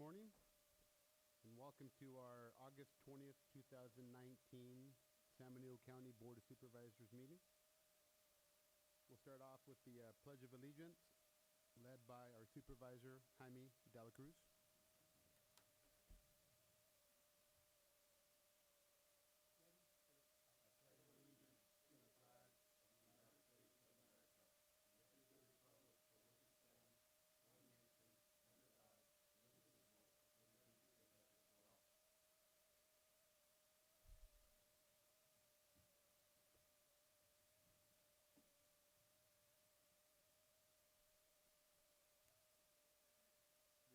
morning, and welcome to our August 20th, 2019 San Benito County Board of Supervisors meeting. We'll start off with the Pledge of Allegiance, led by our Supervisor, Jaime de la Cruz.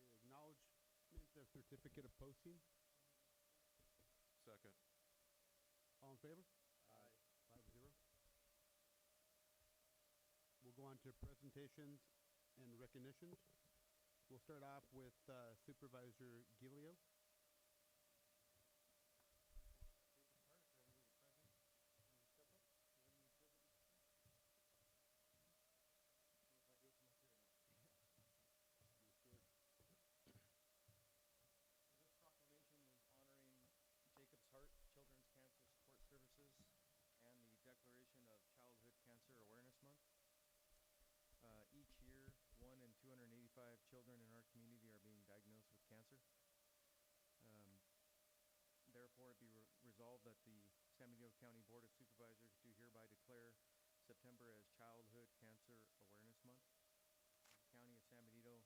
The acknowledgement of certificate of posting. Second. All in favor? Aye. 5-0. We'll go on to presentations and recognitions. We'll start off with Supervisor GILLIO. This proclamation is honoring Jacob's Heart Children's Cancer Support Services and the declaration of Childhood Cancer Awareness Month. Each year, 1 in 285 children in our community are being diagnosed with cancer. Therefore, it be resolved that the San Benito County Board of Supervisors do hereby declare September as Childhood Cancer Awareness Month. The County of San Benito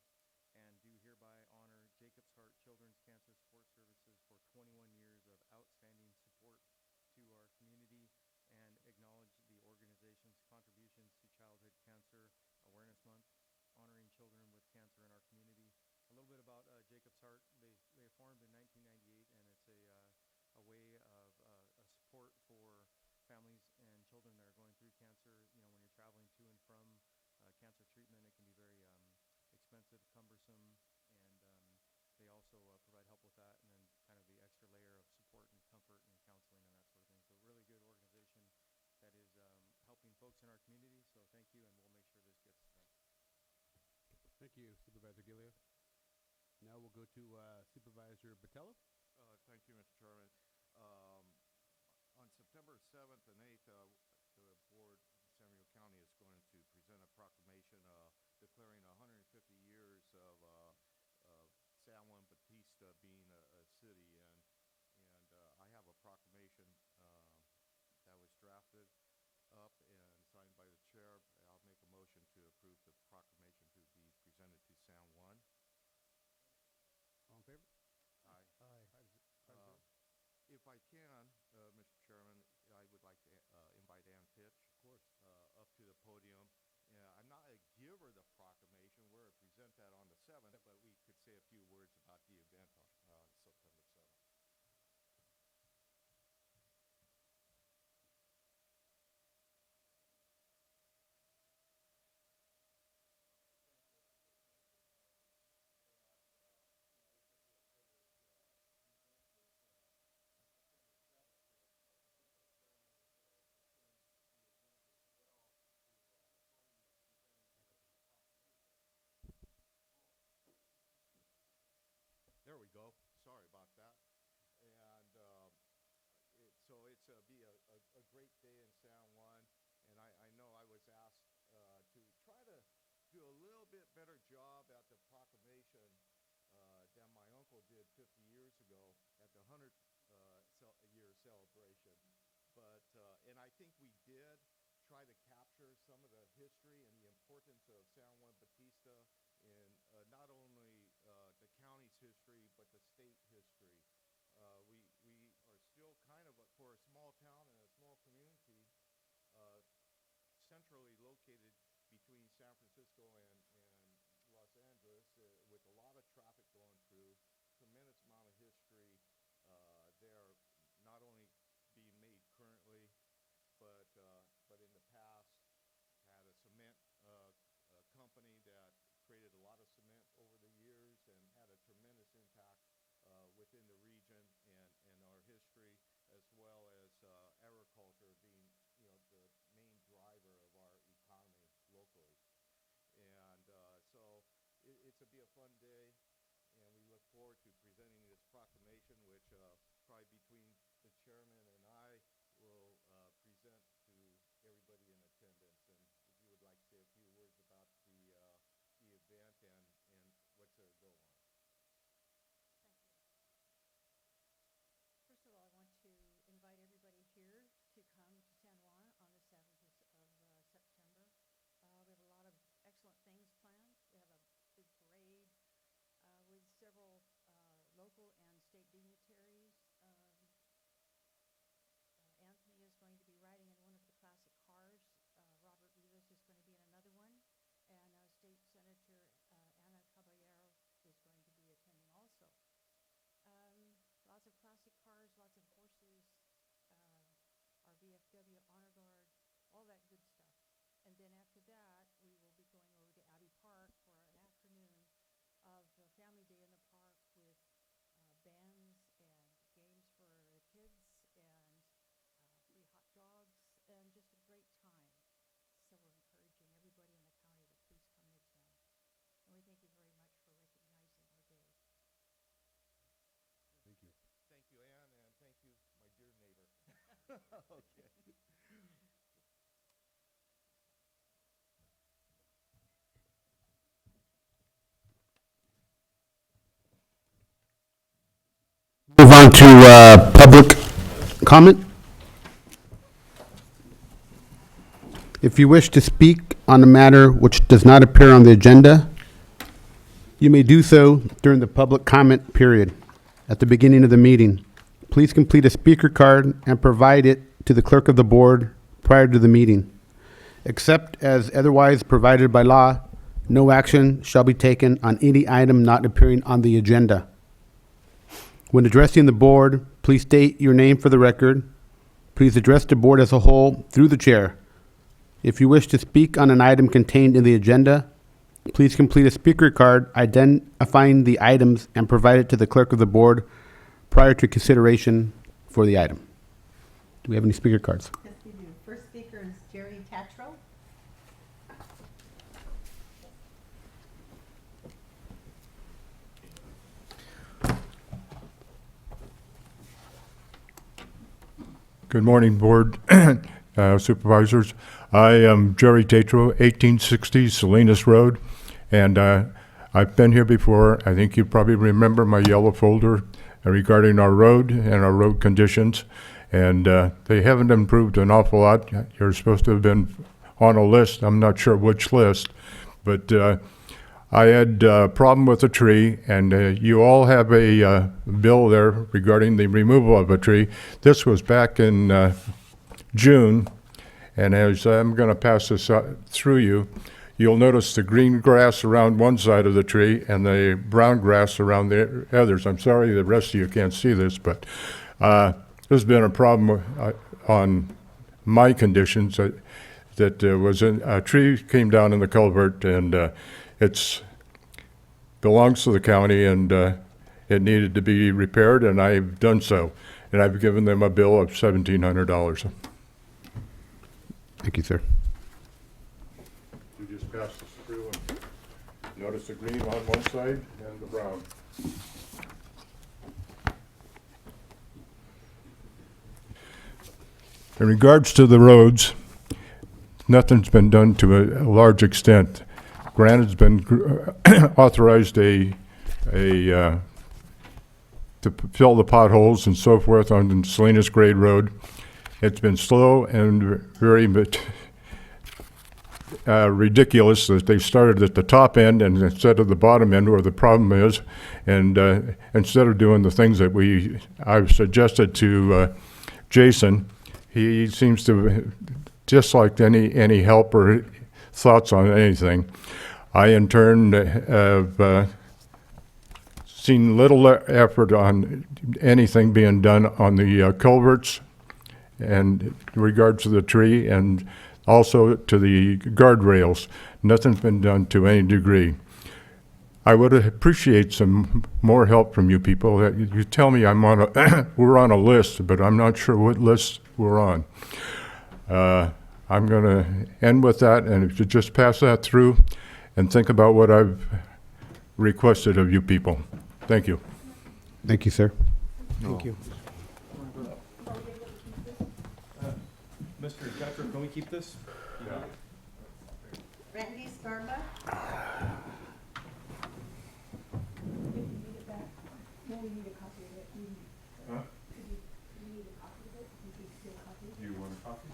and do hereby honor Jacob's Heart Children's Cancer Support Services for 21 years of outstanding support to our community and acknowledge the organization's contributions to Childhood Cancer Awareness Month, honoring children with cancer in our community. A little bit about Jacob's Heart. They formed in 1998, and it's a way of a support for families and children that are going through cancer. You know, when you're traveling to and from cancer treatment, it can be very expensive, cumbersome, and they also provide help with that, and then kind of the extra layer of support and comfort and counseling and that sort of thing. So a really good organization that is helping folks in our community. So thank you, and we'll make sure this gets done. Thank you, Supervisor GILLIO. Now we'll go to Supervisor BOTELHO. Thank you, Mr. Chairman. On September 7th and 8th, the board of San Benito County is going to present a proclamation declaring 150 years of San Juan Bautista being a city, and I have a proclamation that was drafted up and signed by the chair. I'll make a motion to approve the proclamation to be presented to San Juan. All in favor? Aye. Aye. 5-0. If I can, Mr. Chairman, I would like to invite Ann Fitch, Of course. up to the podium. I'm not a giver of the proclamation. We're to present that on the 7th, but we could say a few words about the event on September 7th. There we go. Sorry about that. And so it's be a great day in San Juan. And I know I was asked to try to do a little bit better job at the proclamation than my uncle did 50 years ago at the 100th year celebration. But and I think we did try to capture some of the history and the importance of San Juan Bautista in not only the county's history, but the state history. We are still kind of, for a small town and a small community, centrally located between San Francisco and Los Angeles, with a lot of traffic going through, tremendous amount of history there, not only being made currently, but in the past had a cement company that created a lot of cement over the years and had a tremendous impact within the region and our history, as well as agriculture being, you know, the main driver of our economy locally. And so it's to be a fun day, and we look forward to presenting this proclamation, which probably between the chairman and I will present to everybody in attendance. And if you would like to say a few words about the event and what's to go on. First of all, I want to invite everybody here to come to San Juan on the 7th of September. We have a lot of excellent things planned. We have a big parade with several local and state dignitaries. Anthony is going to be riding in one of the classic cars. Robert Rivas is going to be in another one. And State Senator Ana Caballero is going to be attending also. Lots of classic cars, lots of horses, our VFW Honor Guard, all that good stuff. And then after that, we will be going over to Abbey Park for an afternoon of Family Day in the park with bands and games for the kids and free hot dogs and just a great time. So we're encouraging everybody in the county to please come and attend. And we thank you very much for recognizing our day. Thank you. Thank you, Ann, and thank you, my dear neighbor. Okay. Move on to public comment. If you wish to speak on a matter which does not appear on the agenda, you may do so during the public comment period at the beginning of the meeting. Please complete a speaker card and provide it to the clerk of the board prior to the meeting. Except as otherwise provided by law, no action shall be taken on any item not appearing on the agenda. When addressing the board, please state your name for the record. Please address the board as a whole through the chair. If you wish to speak on an item contained in the agenda, please complete a speaker card identifying the items and provide it to the clerk of the board prior to consideration for the item. Do we have any speaker cards? Yes, we do. First speaker is Jerry Tatro. Good morning, Board Supervisors. I am Jerry Tatro, 1860 Salinas Road, and I've been here before. I think you probably remember my yellow folder regarding our road and our road conditions, and they haven't improved an awful lot. You're supposed to have been on a list. I'm not sure which list, but I had a problem with a tree, and you all have a bill there regarding the removal of a tree. This was back in June, and as I'm going to pass this through you, you'll notice the green grass around one side of the tree and the brown grass around the others. I'm sorry the rest of you can't see this, but there's been a problem on my conditions that was a tree came down in the culvert, and it's belongs to the county, and it needed to be repaired, and I've done so. And I've given them a bill of $1,700. Thank you, sir. You just pass this through and notice the green on one side and the brown. In regards to the roads, nothing's been done to a large extent. Granite's been authorized to fill the potholes and so forth on Salinas Grade Road. It's been slow and very ridiculous that they started at the top end and instead of the bottom end where the problem is, and instead of doing the things that I've suggested to Jason, he seems to dislike any help or thoughts on anything. I, in turn, have seen little effort on anything being done on the culverts and in regards to the tree and also to the guardrails. Nothing's been done to any degree. I would appreciate some more help from you people. You tell me I'm on we're on a list, but I'm not sure what list we're on. I'm going to end with that, and if you just pass that through and think about what I've requested of you people. Thank you. Thank you, sir. Thank you. Mr. Tatro, can we keep this? Randy Starbuck. Do you want a copy?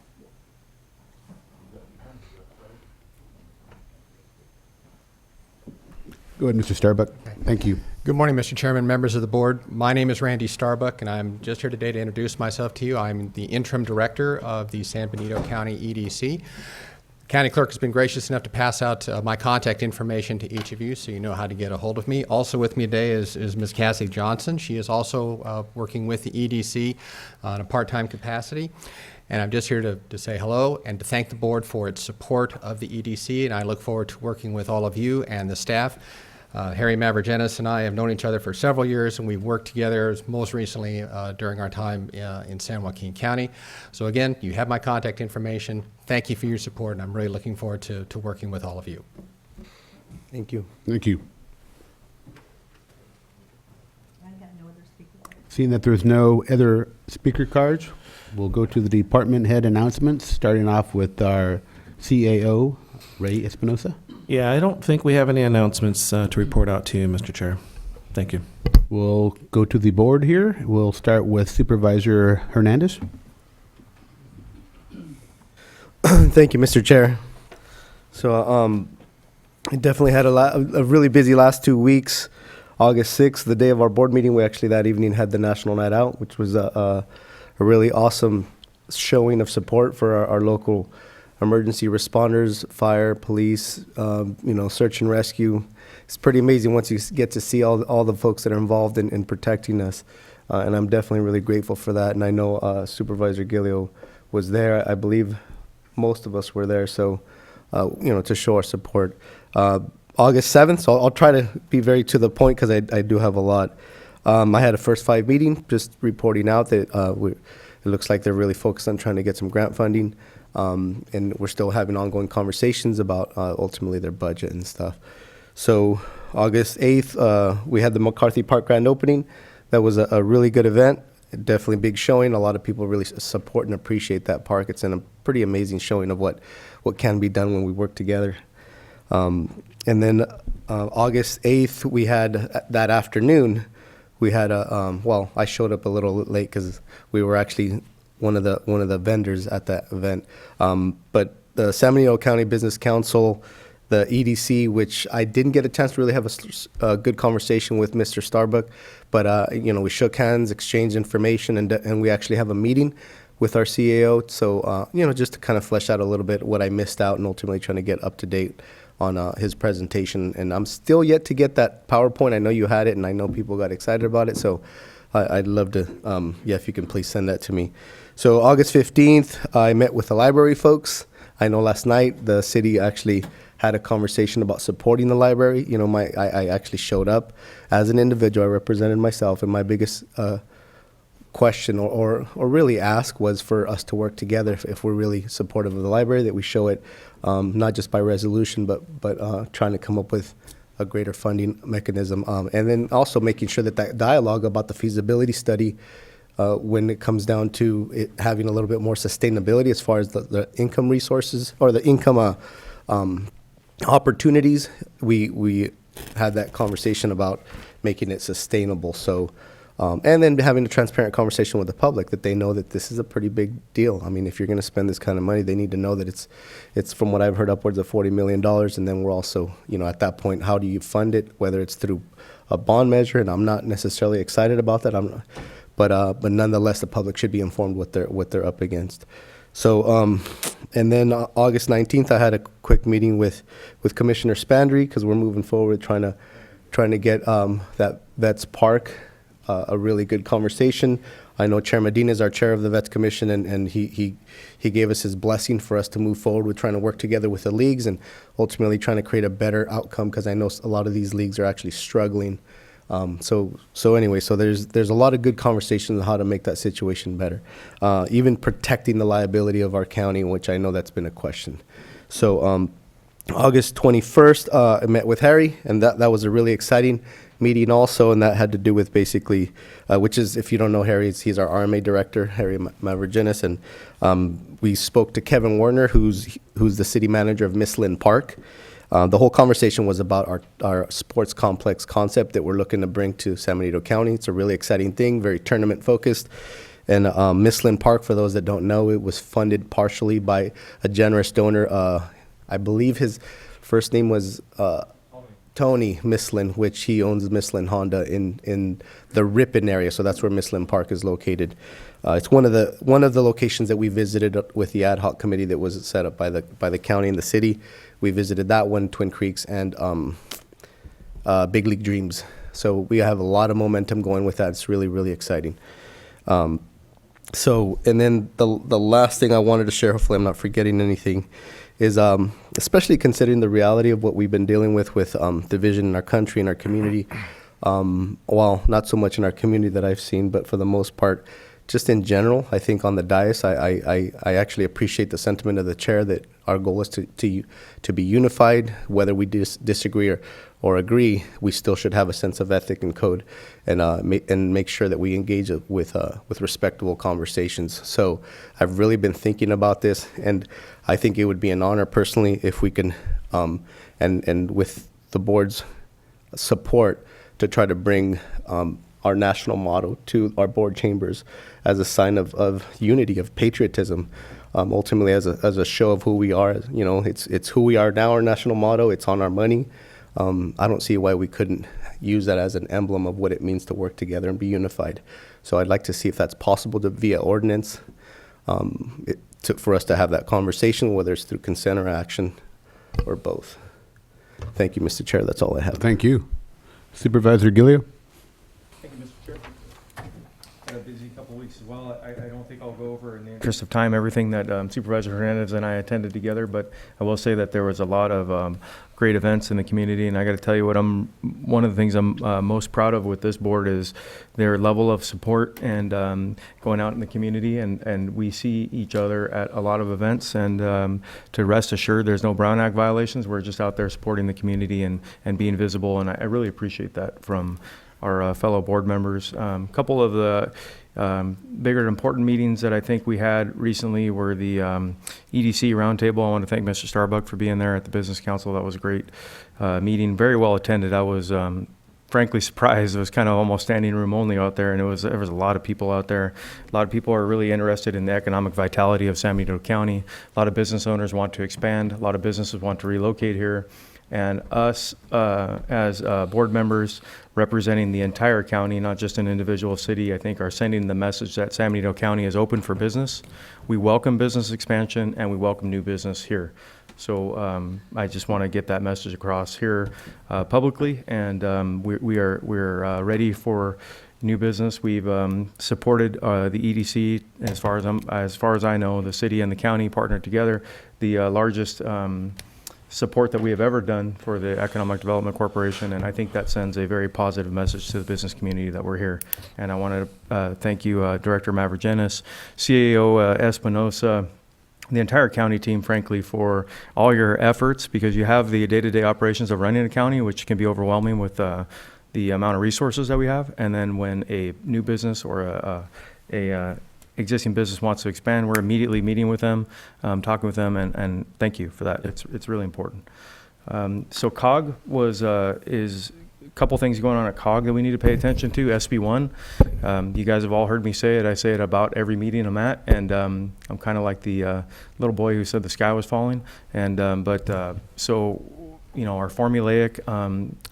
Go ahead, Mr. Starbuck. Thank you. Good morning, Mr. Chairman, members of the board. My name is Randy Starbuck, and I'm just here today to introduce myself to you. I'm the interim director of the San Benito County EDC. County clerk has been gracious enough to pass out my contact information to each of you so you know how to get a hold of me. Also with me today is Ms. Cassie Johnson. She is also working with the EDC on a part-time capacity. And I'm just here to say hello and to thank the board for its support of the EDC, and I look forward to working with all of you and the staff. Harry Mavrogenis and I have known each other for several years, and we've worked together most recently during our time in San Joaquin County. So again, you have my contact information. Thank you for your support, and I'm really looking forward to working with all of you. Thank you. Thank you. I got no other speaker. Seeing that there's no other speaker cards, we'll go to the department head announcements, starting off with our CAO, Ray Espinosa. Yeah, I don't think we have any announcements to report out to you, Mr. Chair. Thank you. We'll go to the board here. We'll start with Supervisor Hernandez. Thank you, Mr. Chair. So, I definitely had a really busy last 2 weeks. August 6th, the day of our board meeting, we actually that evening had the National Night Out, which was a really awesome showing of support for our local emergency responders, fire, police, search and rescue. It's pretty amazing once you get to see all the folks that are involved in protecting us. And I'm definitely really grateful for that. And I know Supervisor GILLIO was there. I believe most of us were there. So, to show our support. August 7th, so I'll try to be very to the point because I do have a lot. I had a first 5 meeting, just reporting out that it looks like they're really focused on trying to get some grant funding. And we're still having ongoing conversations about ultimately their budget and stuff. So August 8th, we had the McCarthy Park grand opening. That was a really good event, definitely big showing. A lot of people really support and appreciate that park. It's a pretty amazing showing of what can be done when we work together. And then August 8th, we had that afternoon, we had I showed up a little late because we were actually one of the vendors at that event. But the San Benito County Business Council, the EDC, which I didn't get a chance to really have a good conversation with Mr. Starbuck, but we shook hands, exchanged information, and we actually have a meeting with our CAO. So just to kind of flesh out a little bit what I missed out, and ultimately trying to get up to date on his presentation. And I'm still yet to get that PowerPoint. I know you had it, and I know people got excited about it. So I'd love to, if you can please send that to me. So August 15th, I met with the library folks. I know last night the city actually had a conversation about supporting the library. I actually showed up as an individual. I represented myself, and my biggest question or really ask was for us to work together if we're really supportive of the library, that we show it not just by resolution, but trying to come up with a greater funding mechanism. And then also making sure that dialogue about the feasibility study, when it comes down to it having a little bit more sustainability as far as the income resources or the income opportunities, we had that conversation about making it sustainable. So, and then having a transparent conversation with the public that they know that this is a pretty big deal. I mean, if you're going to spend this kind of money, they need to know that it's from what I've heard upwards of $40 million. And then we're also, at that point, how do you fund it? Whether it's through a bond measure, and I'm not necessarily excited about that. But nonetheless, the public should be informed what they're up against. So, and then August 19th, I had a quick meeting with Commissioner Spandry because we're moving forward trying to get that Vets Park a really good conversation. I know Chair Medina is our chair of the Vets Commission, and he gave us his blessing for us to move forward with trying to work together with the leagues and ultimately trying to create a better outcome because I know a lot of these leagues are actually struggling. So there's a lot of good conversations on how to make that situation better, even protecting the liability of our county, which I know that's been a question. So August 21st, I met with Harry, and that was a really exciting meeting also, and that had to do with basically, which is, if you don't know Harry, he's our RMA director, Harry Mavroginis, and we spoke to Kevin Warner, who's the city manager of Miss Lynn Park. The whole conversation was about our sports complex concept that we're looking to bring to San Benito County. It's a really exciting thing, very tournament focused. And Miss Lynn Park, for those that don't know, it was funded partially by a generous donor. I believe his first name was Tony Mislin, which he owns Mislin Honda in the Ripon area. So that's where Mislin Park is located. It's one of the locations that we visited with the ad hoc committee that was set up by the county and the city. We visited that one, Twin Creeks, and Big League Dreams. So we have a lot of momentum going with that. It's really, really exciting. So, and then the last thing I wanted to share, hopefully I'm not forgetting anything, is especially considering the reality of what we've been dealing with division in our country and our community. Well, not so much in our community that I've seen, but for the most part, just in general, I think on the dais, I actually appreciate the sentiment of the chair that our goal is to be unified. Whether we disagree or agree, we still should have a sense of ethic and code, and make sure that we engage with respectable conversations. So I've really been thinking about this, and I think it would be an honor personally if we can, and with the board's support, to try to bring our national motto to our board chambers as a sign of unity, of patriotism, ultimately as a show of who we are. You know, it's who we are now, our national motto. It's on our money. I don't see why we couldn't use that as an emblem of what it means to work together and be unified. So I'd like to see if that's possible via ordinance, for us to have that conversation, whether it's through consent or action or both. Thank you, Mr. Chair. That's all I have. Thank you. Supervisor Gillio? Thank you, Mr. Chair. Had a busy couple of weeks as well. I don't think I'll go over, in the interest of time, everything that Supervisor Hernandez and I attended together, but I will say that there was a lot of great events in the community, and I got to tell you one of the things I'm most proud of with this board is their level of support and going out in the community, and we see each other at a lot of events, and to rest assured there's no Brown Act violations. We're just out there supporting the community and being visible, and I really appreciate that from our fellow board members. A couple of the bigger and important meetings that I think we had recently were the EDC roundtable. I want to thank Mr. Starbuck for being there at the Business Council. That was a great meeting, very well attended. I was frankly surprised. It was kind of almost standing room only out there, and there was a lot of people out there. A lot of people are really interested in the economic vitality of San Benito County. A lot of business owners want to expand. A lot of businesses want to relocate here. And us as board members representing the entire county, not just an individual city, I think are sending the message that San Benito County is open for business. We welcome business expansion, and we welcome new business here. So I just want to get that message across here publicly, and we're ready for new business. We've supported the EDC as far as I know. The city and the county partnered together. The largest support that we have ever done for the Economic Development Corporation, and I think that sends a very positive message to the business community that we're here. And I want to thank you, Director Mavroginis, CAO Espinosa, the entire county team, frankly, for all your efforts, because you have the day-to-day operations of running a county, which can be overwhelming with the amount of resources that we have. And then when a new business or a existing business wants to expand, we're immediately meeting with them, talking with them, and thank you for that. It's really important. So COG is a couple things going on at COG that we need to pay attention to. SB1, you guys have all heard me say it. I say it about every meeting I'm at, and I'm kind of like the little boy who said the sky was falling. And so, you know, our formulaic,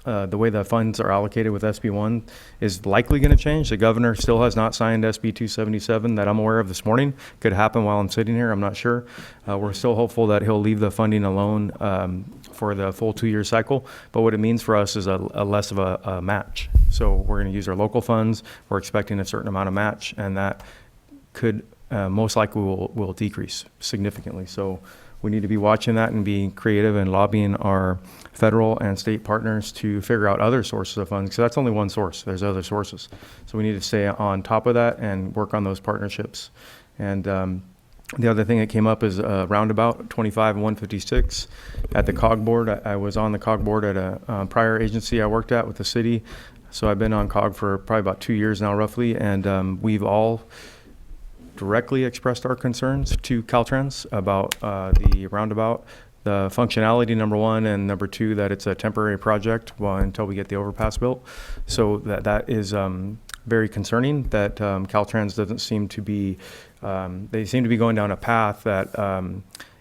the way the funds are allocated with SB1 is likely going to change. The governor still has not signed SB 277 that I'm aware of this morning. Could happen while I'm sitting here, I'm not sure. We're still hopeful that he'll leave the funding alone for the full 2-year cycle. But what it means for us is a less of a match. So we're going to use our local funds. We're expecting a certain amount of match, and that could most likely will decrease significantly. So we need to be watching that and being creative and lobbying our federal and state partners to figure out other sources of funds, because that's only one source. There's other sources. So we need to stay on top of that and work on those partnerships. And the other thing that came up is roundabout 25 and 156 at the COG board. I was on the COG board at a prior agency I worked at with the city. So I've been on COG for probably about 2 years now, roughly, and we've all directly expressed our concerns to Caltrans about the roundabout, the functionality, number one, and number two, that it's a temporary project until we get the overpass built. So that is very concerning that Caltrans doesn't seem to be, they seem to be going down a path that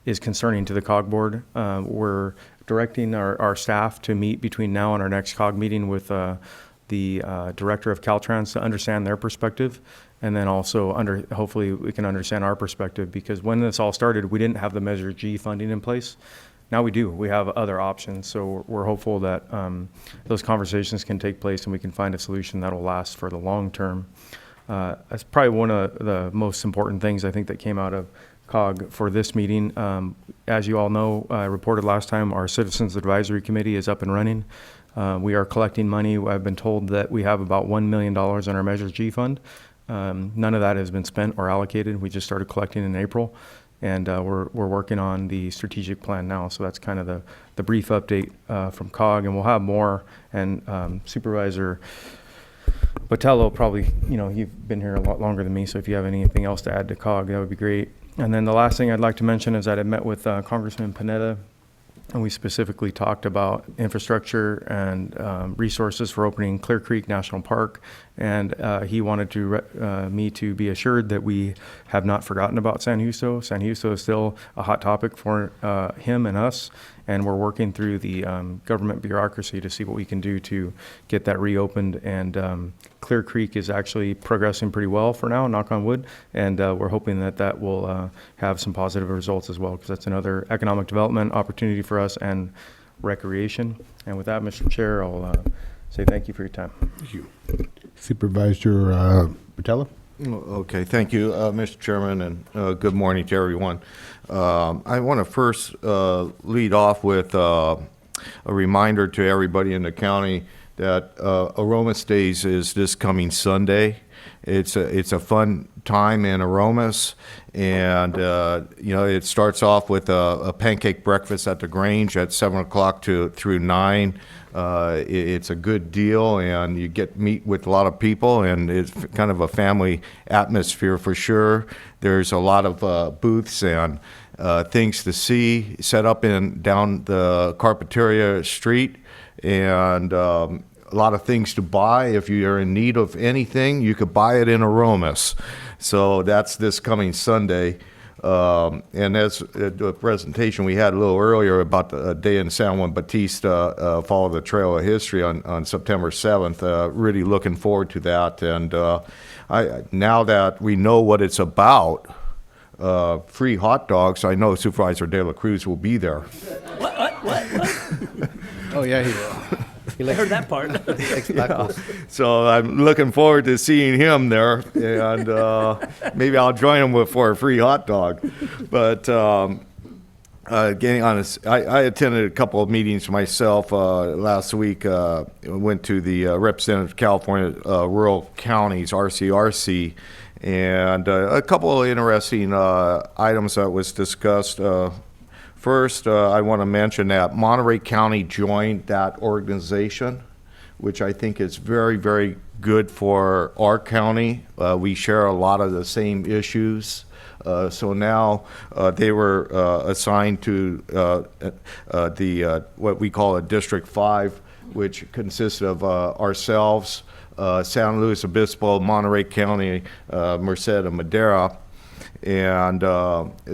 is concerning to the COG board. We're directing our staff to meet between now and our next COG meeting with the director of Caltrans to understand their perspective, and then also hopefully we can understand our perspective, because when this all started, we didn't have the Measure G funding in place. Now we do. We have other options, so we're hopeful that those conversations can take place and we can find a solution that'll last for the long term. That's probably one of the most important things I think that came out of COG for this meeting. As you all know, I reported last time, our Citizens Advisory Committee is up and running. We are collecting money. I've been told that we have about $1 million in our Measure G fund. None of that has been spent or allocated. We just started collecting in April, and we're working on the strategic plan now. So that's kind of the brief update from COG, and we'll have more. And Supervisor Botelho, probably, you've been here a lot longer than me, so if you have anything else to add to COG, that would be great. And then the last thing I'd like to mention is that I met with Congressman Panetta, and we specifically talked about infrastructure and resources for opening Clear Creek National Park. And he wanted me to be assured that we have not forgotten about San Justo. San Justo is still a hot topic for him and us, and we're working through the government bureaucracy to see what we can do to get that reopened. And Clear Creek is actually progressing pretty well for now, knock on wood, and we're hoping that will have some positive results as well, because that's another economic development opportunity for us and recreation. And with that, Mr. Chair, I'll say thank you for your time. Thank you. Supervisor Botelho? Okay, thank you, Mr. Chairman, and good morning to everyone. I want to first lead off with a reminder to everybody in the county that Aromas Days is this coming Sunday. It's a fun time in Aromas, and it starts off with a pancake breakfast at the Grange at 7 o'clock through 9. It's a good deal, and you meet with a lot of people, and it's kind of a family atmosphere for sure. There's a lot of booths and things to see set up down the Carpinteria Street, and a lot of things to buy. If you're in need of anything, you could buy it in Aromas. So that's this coming Sunday. And as the presentation we had a little earlier about the day in San Juan Bautista, Follow the Trail of History on September 7th, really looking forward to that. And now that we know what it's about, free hot dogs, I know Supervisor De La Cruz will be there. What? Oh, yeah, he will. I heard that part. So I'm looking forward to seeing him there, and maybe I'll join him for a free hot dog. But getting honest, I attended a couple of meetings myself last week. Went to the Representative of California Rural Counties, RCRC, and a couple of interesting items that was discussed. First, I want to mention that Monterey County joined that organization, which I think is very, very good for our county. We share a lot of the same issues. So now they were assigned to what we call a District 5, which consists of ourselves, San Luis Obispo, Monterey County, Merced, and Madera. And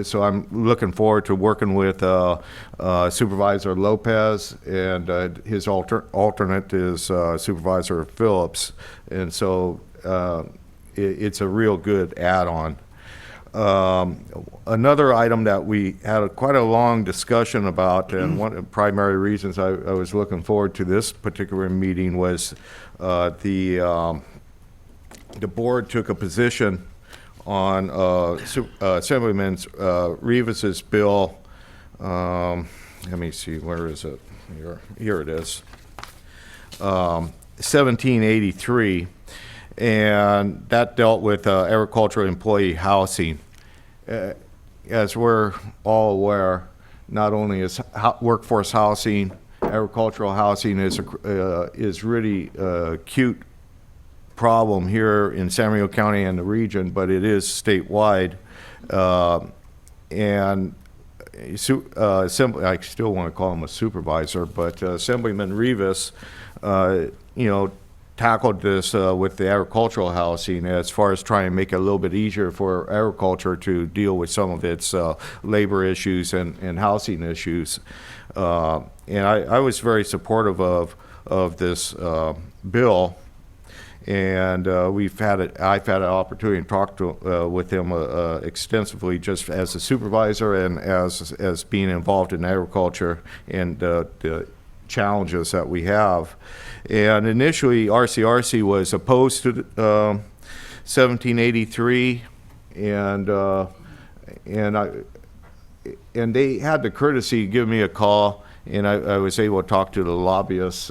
so I'm looking forward to working with Supervisor Lopez, and his alternate is Supervisor Phillips. And so it's a real good add-on. Another item that we had quite a long discussion about, and one of the primary reasons I was looking forward to this particular meeting was the board took a position on Assemblyman Rivas's bill. Let me see, where is it? Here it is. 1783, and that dealt with agricultural employee housing. As we're all aware, not only is workforce housing agricultural housing is really a acute problem here in San Benito County and the region, but it is statewide. And I still want to call him a supervisor, but Assemblyman Rivas, tackled this with the agricultural housing as far as trying to make it a little bit easier for agriculture to deal with some of its labor issues and housing issues. And I was very supportive of this bill. And I've had an opportunity to talk with him extensively, just as a supervisor and as being involved in agriculture and the challenges that we have. And initially, RCRC was opposed to 1783, and they had the courtesy to give me a call, and I was able to talk to the lobbyists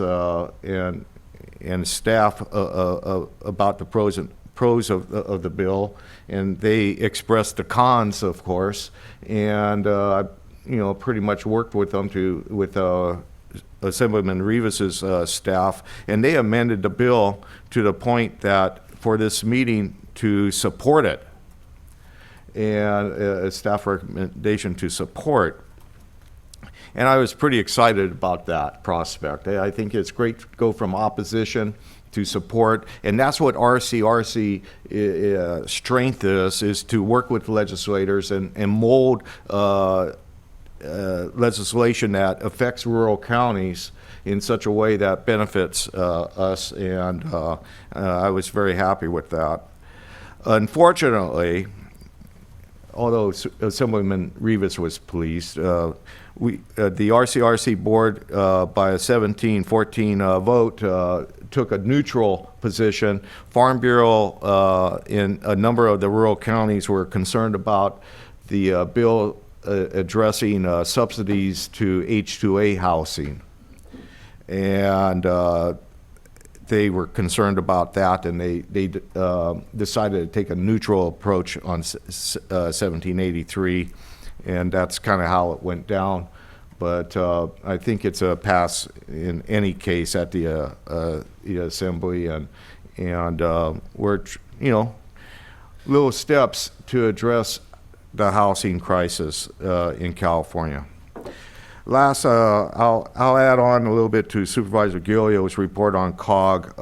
and staff about the pros of the bill, and they expressed the cons, of course, and I pretty much worked with them with Assemblyman Rivas's staff, and they amended the bill to the point that for this meeting to support it, and a staff recommendation to support. And I was pretty excited about that prospect. I think it's great to go from opposition to support, and that's what RCRC strength is to work with legislators and mold legislation that affects rural counties in such a way that benefits us, and I was very happy with that. Unfortunately, although Assemblyman Rivas was pleased, the RCRC board, by a 17-14 vote, took a neutral position. Farm Bureau in a number of the rural counties were concerned about the bill addressing subsidies to H2A housing. And they were concerned about that, and they decided to take a neutral approach on 1783, and that's kind of how it went down. But I think it's a pass in any case at the Assembly, and we're little steps to address the housing crisis in California. Last, I'll add on a little bit to Supervisor GILLIO's report on COG.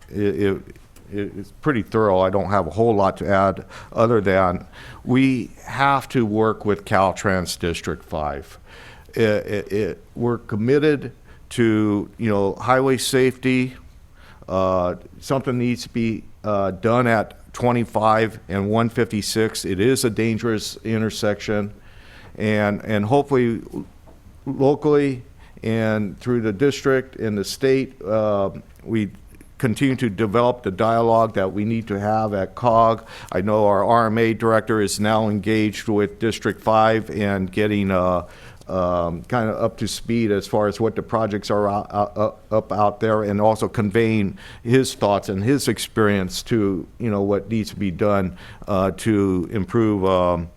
It's pretty thorough. I don't have a whole lot to add other than we have to work with Caltrans District 5. We're committed to highway safety. Something needs to be done at 25 and 156. It is a dangerous intersection, and hopefully locally and through the district and the state, we continue to develop the dialogue that we need to have at COG. I know our RMA director is now engaged with District 5 and getting kind of up to speed as far as what the projects are out there, and also conveying his thoughts and his experience to what needs to be done to improve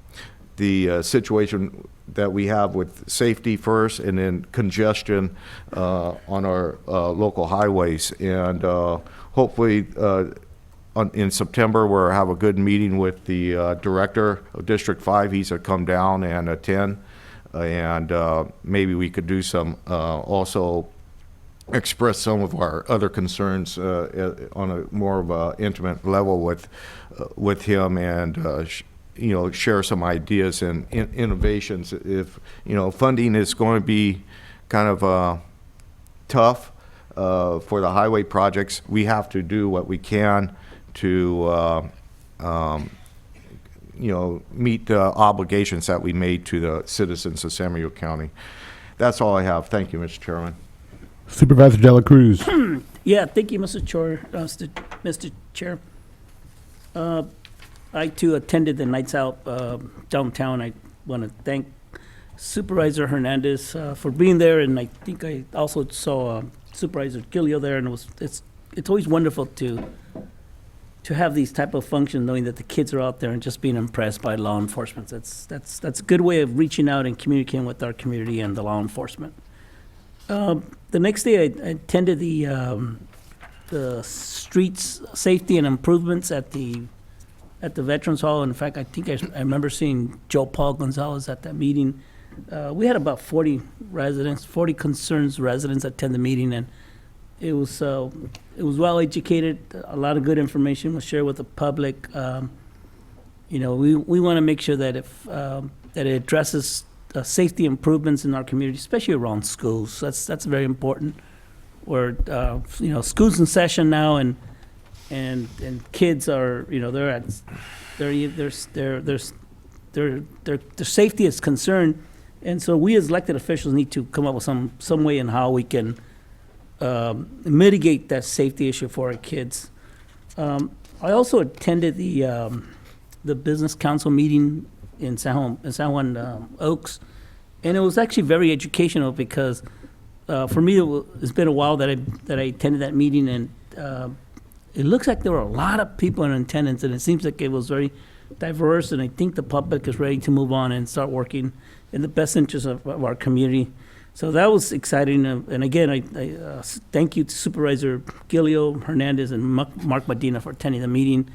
the situation that we have with safety first, and then congestion on our local highways. And hopefully in September we'll have a good meeting with the director of District 5. He's to come down and attend, and maybe we could do some also express some of our other concerns on a more of a intimate level with him, and share some ideas and innovations. If funding is going to be kind of tough for the highway projects, we have to do what we can to meet the obligations that we made to the citizens of San Benito County. That's all I have. Thank you, Mr. Chairman. Supervisor De La Cruz. Yeah, thank you, Mr. Chair. I too attended the Nights Out downtown. I want to thank Supervisor Hernandez for being there, and I think I also saw Supervisor GILLIO there, and it's always wonderful to have these type of functions, knowing that the kids are out there and just being impressed by law enforcement. That's a good way of reaching out and communicating with our community and the law enforcement. The next day, I attended the streets safety and improvements at the Veterans Hall. In fact, I think I remember seeing Joe Paul Gonzalez at that meeting. We had about 40 residents, 40 concerns residents attend the meeting, and it was well educated. A lot of good information was shared with the public. You know, we want to make sure that that it addresses safety improvements in our community, especially around schools. That's very important. Where you know, school's in session now, and kids are, you know, their safety is concerned, and so we as elected officials need to come up with some way in how we can mitigate that safety issue for our kids. I also attended the business council meeting in San Juan Oaks, and it was actually very educational because for me it's been a while that I attended that meeting, and it looks like there were a lot of people in attendance, and it seems like it was very diverse, and I think the public is ready to move on and start working in the best interest of our community. So that was exciting, and again, I thank you to Supervisor GILLIO, Hernandez, and Mark Medina for attending the meeting.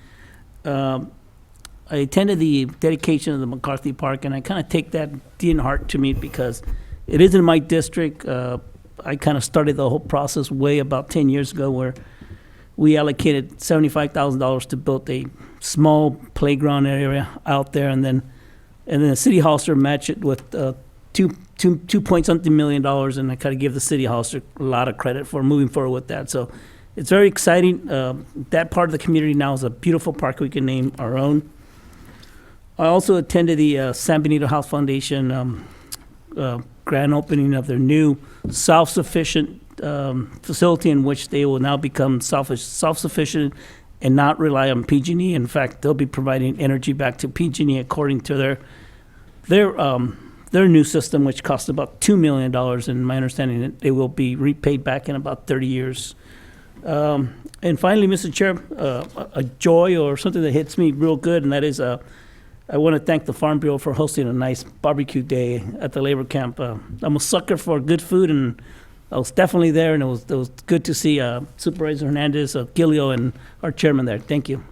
I attended the dedication of the McCarthy Park, and I kind of take that dear in heart to me because it is in my district. I kind of started the whole process way about 10 years ago where we allocated $75,000 to build a small playground area out there, and then the city hallster matched it with two point something million dollars, and I kind of give the city hallster a lot of credit for moving forward with that. So it's very exciting. That part of the community now is a beautiful park we can name our own. I also attended the San Benito House Foundation grand opening of their new self-sufficient facility, in which they will now become self-sufficient and not rely on PG&E. In fact, they'll be providing energy back to PG&E according to their new system, which costs about $2 million. And my understanding that it will be repaid back in about 30 years. And finally, Mr. Chair, a joy or something that hits me real good, and that is I want to thank the Farm Bureau for hosting a nice barbecue day at the labor camp. I'm a sucker for good food, and I was definitely there, and it was good to see Supervisor Hernandez, GILLIO, and our chairman there. Thank you.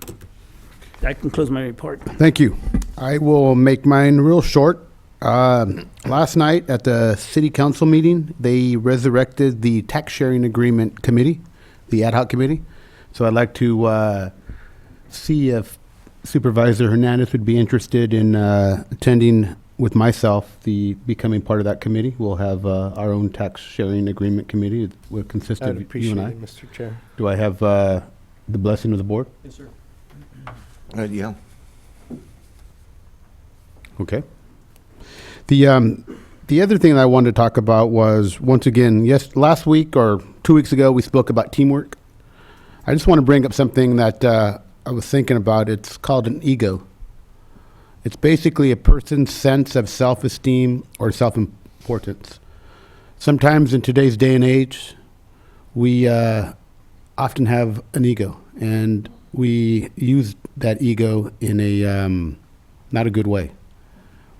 That concludes my report. Thank you. I will make mine real short. Last night at the city council meeting, they resurrected the tax sharing agreement committee, the ad hoc committee. So I'd like to see if Supervisor Hernandez would be interested in attending with myself, becoming part of that committee. We'll have our own tax sharing agreement committee. It will consist I'd of you appreciate and I. it, Mr. Chair. Do I have the blessing of the board? Yes, sir. Yeah. Okay. The other thing I wanted to talk about was, once again, yes, last week or 2 weeks ago, we spoke about teamwork. I just want to bring up something that I was thinking about. It's called an ego. It's basically a person's sense of self-esteem or self-importance. Sometimes in today's day and age, we often have an ego, and we use that ego in a not a good way.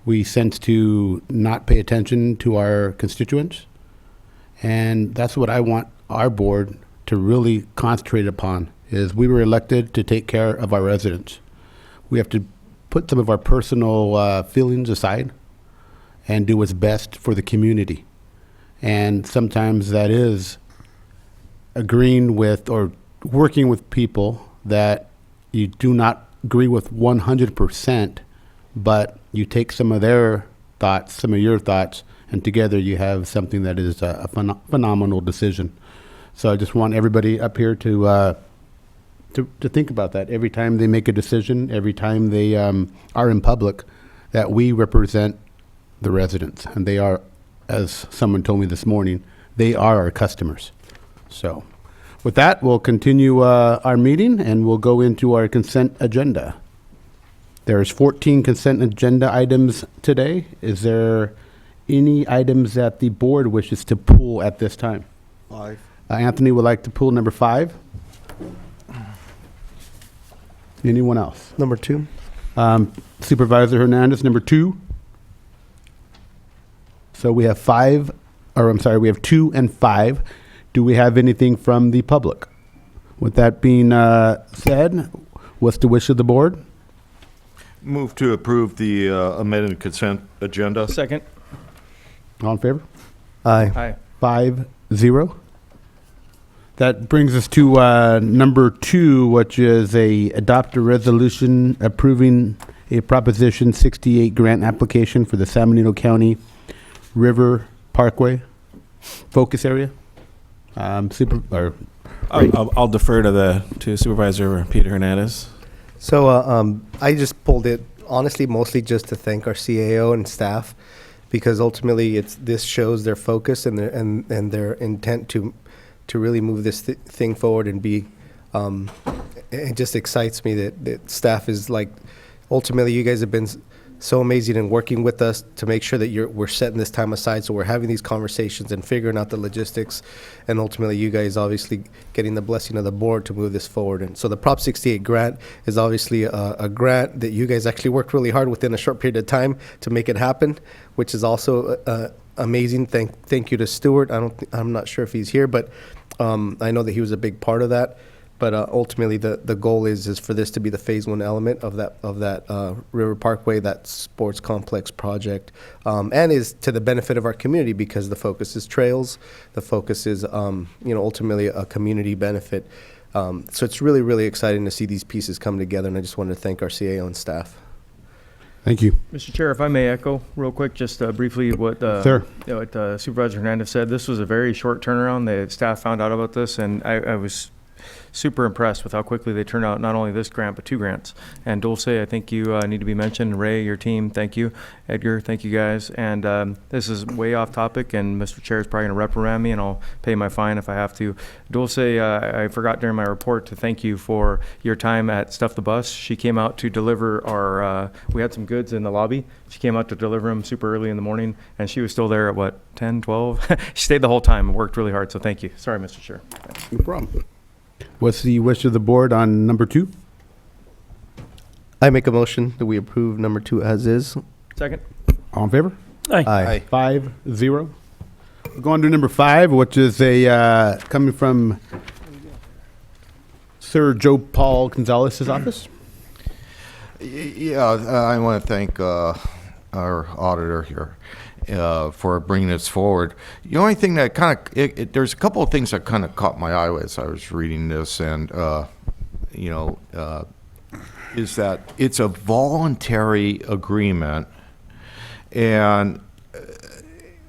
We sense to not pay attention to our constituents, and that's what I want our board to really concentrate upon, is we were elected to take care of our residents. We have to put some of our personal feelings aside and do what's best for the community. And sometimes that is agreeing with or working with people that you do not agree with 100%, but you take some of their thoughts, some of your thoughts, and together you have something that is a phenomenal decision. So I just want everybody up here to think about that every time they make a decision, every time they are in public, that we represent the residents, and they are, as someone told me this morning, they are our customers. So with that, we'll continue our meeting, and we'll go into our consent agenda. There's 14 consent agenda items today. Is there any items that the board wishes to pull at this time? 5. Anthony would like to pull number 5. Anyone else? Number 2. Supervisor Hernandez, number 2. So we have 5 or I'm sorry, we have 2 and 5. Do we have anything from the public? With that being said, what's the wish of the board? Move to approve the amended consent agenda. Second. All in favor? Aye. Aye. 5-0. That brings us to number 2, which is adopt a resolution approving a Proposition 68 grant application for the San Benito County River Parkway focus area. I'll defer to Supervisor Peter Hernandez. So I just pulled it, honestly, mostly just to thank our CAO and staff, because ultimately this shows their focus and their intent to really move this thing forward and be, it just excites me that staff is like, ultimately you guys have been so amazing in working with us to make sure that we're setting this time aside, so we're having these conversations and figuring out the logistics, and ultimately you guys obviously getting the blessing of the board to move this forward. And so the Prop 68 grant is obviously a grant that you guys actually worked really hard within a short period of time to make it happen, which is also amazing. Thank you to Stuart. I'm not sure if he's here, but I know that he was a big part of that. But ultimately, the goal is for this to be the phase 1 element of that River Parkway, that sports complex project, and is to the benefit of our community, because the focus is trails, the focus is ultimately a community benefit. So it's really, really exciting to see these pieces come together, and I just wanted to thank our CAO and staff. Thank you. Mr. Chair, if I may echo real quick, just briefly what Sir. What Supervisor Hernandez said. This was a very short turnaround. The staff found out about this, and I was super impressed with how quickly they turned out not only this grant, but 2 grants. And Dulce, I think you need to be mentioned. Ray, your team, thank you. Edgar, thank you guys. And this is way off topic, and Mr. Chair is probably going to reprimand me, and I'll pay my fine if I have to. Dulce, I forgot during my report to thank you for your time at Stuff the Bus. She came out to deliver our, we had some goods in the lobby. She came out to deliver them super early in the morning, and she was still there at 10, 12? She stayed the whole time and worked really hard, so thank you. Sorry, Mr. Chair. No problem. What's the wish of the board on number 2? I make a motion that we approve number 2 as is. Second. All in favor? Aye. 5-0. We're going to number 5, which is coming from Sir Joe Paul Gonzalez's office. Yeah, I want to thank our auditor here for bringing this forward. The only thing that there's a couple of things that kind of caught my eye as I was reading this, and is that it's a voluntary agreement, and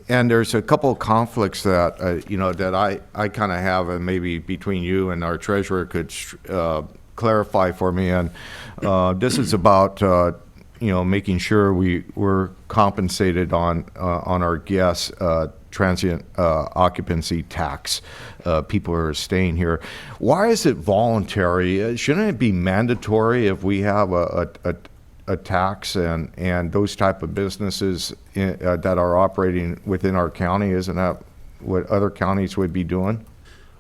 there's a couple of conflicts that that I kind of have, and maybe between you and our treasurer could clarify for me. And this is about making sure we're compensated on our guests transient occupancy tax. People are staying here. Why is it voluntary? Shouldn't it be mandatory if we have a tax and those type of businesses that are operating within our county? Isn't that what other counties would be doing?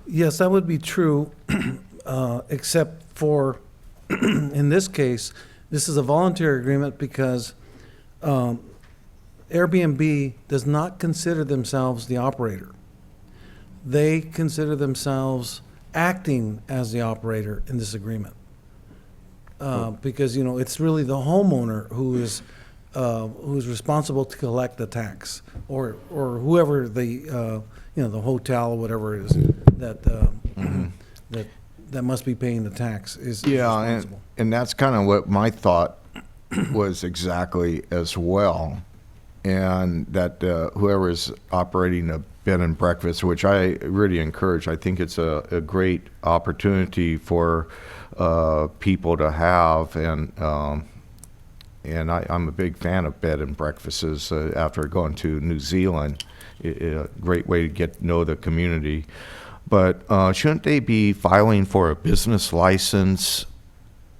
Yes, that would be true, except for, in this case, this is a voluntary agreement because Airbnb does not consider themselves the operator. They consider themselves acting as the operator in this agreement. Because, it's really the homeowner who's responsible to collect the tax, or whoever the hotel or whatever it is that must be paying the tax is responsible. And that's kind of what my thought was exactly as well. And that whoever is operating a bed and breakfast, which I really encourage, I think it's a great opportunity for people to have, and I'm a big fan of bed and breakfasts after going to New Zealand. A great way to get to know the community. But shouldn't they be filing for a business license,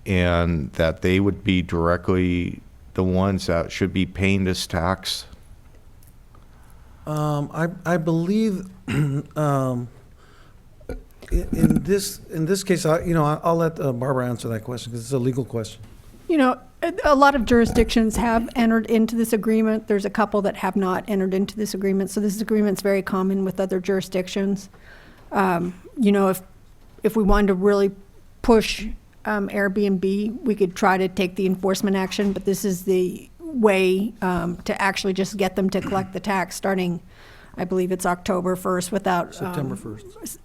and that they would be directly the ones that should be paying this tax? I believe in this case, I'll let Barbara answer that question because it's a legal question. You know, a lot of jurisdictions have entered into this agreement. There's a couple that have not entered into this agreement. So this agreement's very common with other jurisdictions. You know, if we wanted to really push Airbnb, we could try to take the enforcement action, but this is the way to actually just get them to collect the tax starting, I believe it's October 1st without. September 1st.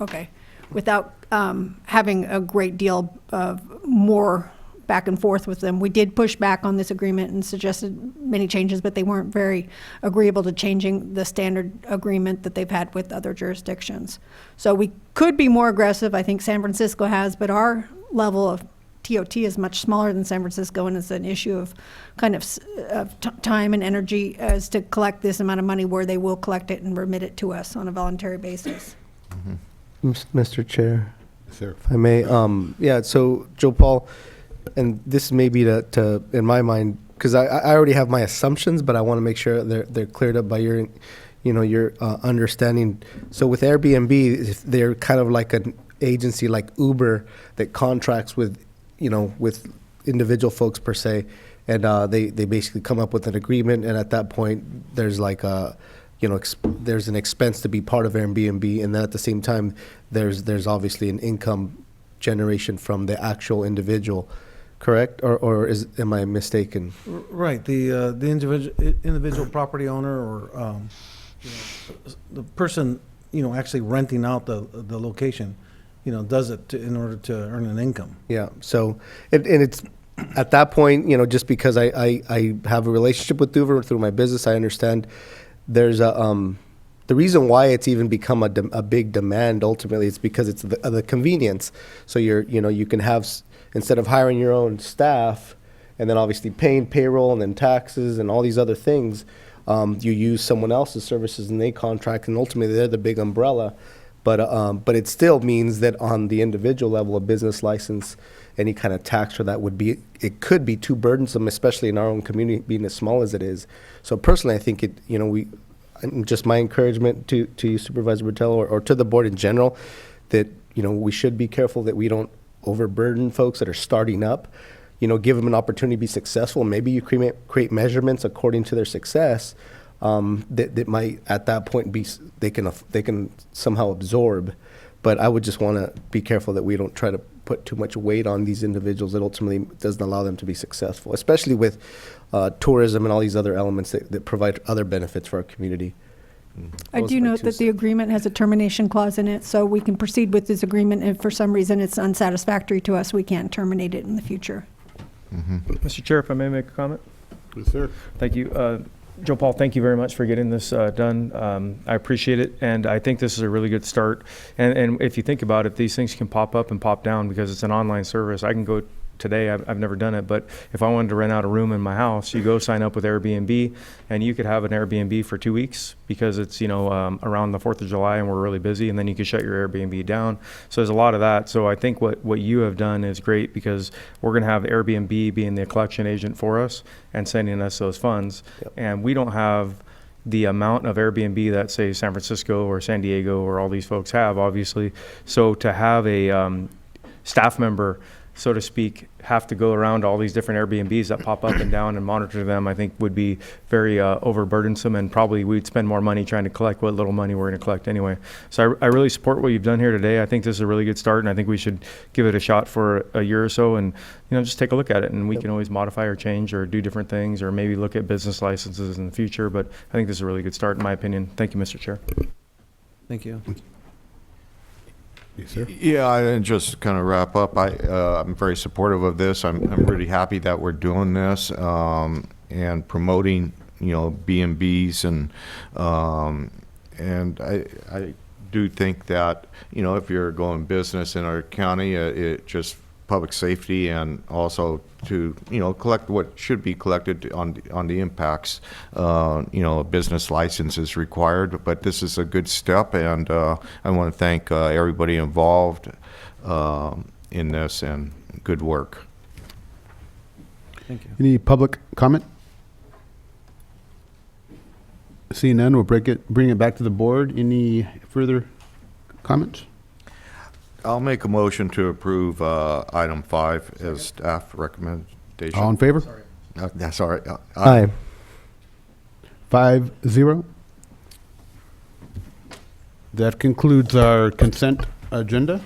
Okay, without having a great deal of more back and forth with them. We did push back on this agreement and suggested many changes, but they weren't very agreeable to changing the standard agreement that they've had with other jurisdictions. So we could be more aggressive, I think San Francisco has, but our level of TOT is much smaller than San Francisco, and it's an issue of kind of time and energy as to collect this amount of money where they will collect it and remit it to us on a voluntary basis. Mr. Chair, Sir. if I may, yeah, so Joe Paul, and this may be to in my mind, because I already have my assumptions, but I want to make sure they're cleared up by your, your understanding. So with Airbnb, if they're kind of like an agency like Uber that contracts with, with individual folks per se, and they basically come up with an agreement, and at that point, there's like a, there's an expense to be part of Airbnb, and then at the same time, there's obviously an income generation from the actual individual. Correct, or am I mistaken? Right, the individual property owner or the person actually renting out the location, does it in order to earn an income. Yeah. So and it's at that point, just because I have a relationship with Uber through my business, I understand there's a the reason why it's even become a big demand ultimately is because it's the convenience. So you can have, instead of hiring your own staff and then obviously paying payroll and then taxes and all these other things, you use someone else's services and they contract, and ultimately they're the big umbrella. But it still means that on the individual level, a business license, any kind of tax for that it could be too burdensome, especially in our own community being as small as it is. So personally, I think just my encouragement to you, Supervisor Botelho, or to the board in general, that we should be careful that we don't overburden folks that are starting up. Give them an opportunity to be successful. Maybe you create measurements according to their success that might at that point be they can somehow absorb. But I would just want to be careful that we don't try to put too much weight on these individuals that ultimately doesn't allow them to be successful, especially with tourism and all these other elements that provide other benefits for our community. I do note that the agreement has a termination clause in it, so we can proceed with this agreement. If for some reason it's unsatisfactory to us, we can't terminate it in the future. Mr. Chair, if I may make a comment? Yes, sir. Thank you. Joe Paul, thank you very much for getting this done. I appreciate it, and I think this is a really good start. And if you think about it, these things can pop up and pop down because it's an online service. I can go today, I've never done it, but if I wanted to rent out a room in my house, you go sign up with Airbnb, and you could have an Airbnb for 2 weeks because it's around the 4th of July and we're really busy, and then you can shut your Airbnb down. So there's a lot of that. So I think what you have done is great, because we're going to have Airbnb being the collection agent for us and sending us those funds. Yep. And we don't have the amount of Airbnb that, say, San Francisco or San Diego or all these folks have, obviously. So to have a staff member, so to speak, have to go around to all these different Airbnbs that pop up and down and monitor them, I think would be very overburdensome, and probably we'd spend more money trying to collect what little money we're going to collect anyway. So I really support what you've done here today. I think this is a really good start, and I think we should give it a shot for a year or so and just take a look at it, and we can always modify or change or do different things, or maybe look at business licenses in the future. But I think this is a really good start in my opinion. Thank you, Mr. Chair. Thank you. Yes, sir. Yeah, and just kind of wrap up, I'm very supportive of this. I'm really happy that we're doing this and promoting, B&Bs, and I do think that, if you're going business in our county, it just public safety, and also to collect what should be collected on the impacts. A business license is required, but this is a good step, and I want to thank everybody involved in this, and good work. Thank you. Any public comment? Seeing none, we'll bring it back to the board. Any further comments? I'll make a motion to approve item 5 as staff recommendation. All in favor? That's all right. Aye. 5-0. That concludes our consent agenda.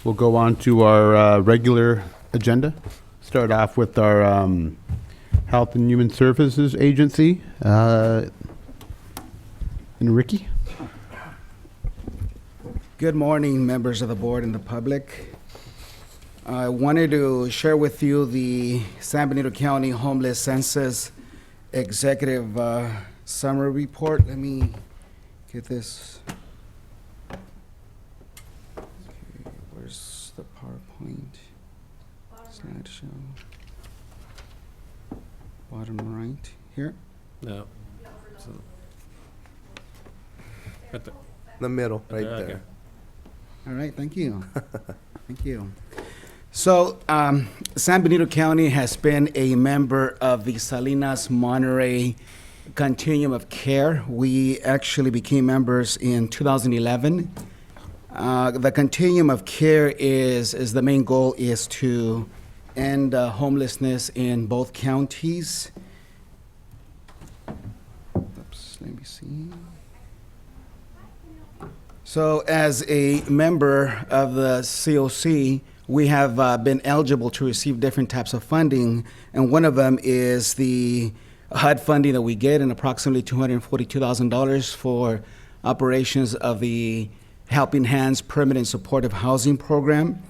We'll go on to our regular agenda. Start off with our Health and Human Services Agency. And Ricky? Good morning, members of the board and the public. I wanted to share with you the San Benito County Homeless Census Executive Summary Report. Let me get this. Okay, where's the PowerPoint? Slideshow. Bottom right, here? No. The middle, right Okay. there. All right, thank you. Thank you. So, San Benito County has been a member of the Salinas Monterey Continuum of Care. We actually became members in 2011. The Continuum of Care is the main goal is to end homelessness in both counties. Oops, let me see. So as a member of the COC, we have been eligible to receive different types of funding, and one of them is the HUD funding that we get, in approximately $242,000 for operations of the Helping Hands Permanent Supportive Housing Program.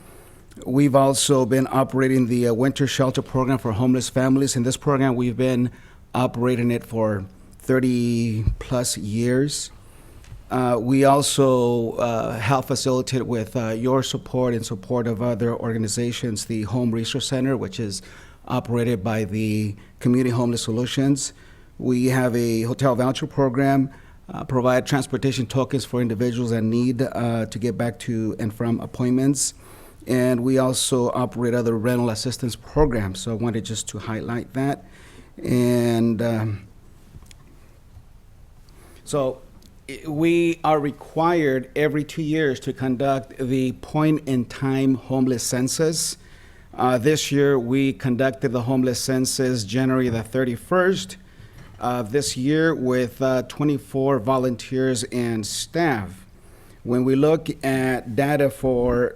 We've also been operating the Winter Shelter Program for homeless families. In this program, we've been operating it for 30-plus years. We also help facilitate with your support and support of other organizations, the Home Resource Center, which is operated by the Community Homeless Solutions. We have a hotel voucher program, provide transportation tokens for individuals that need to get back to and from appointments. And we also operate other rental assistance programs. So I wanted just to highlight that. And so we are required every 2 years to conduct the point-in-time homeless census. This year, we conducted the homeless census January the 31st of this year with 24 volunteers and staff. When we look at data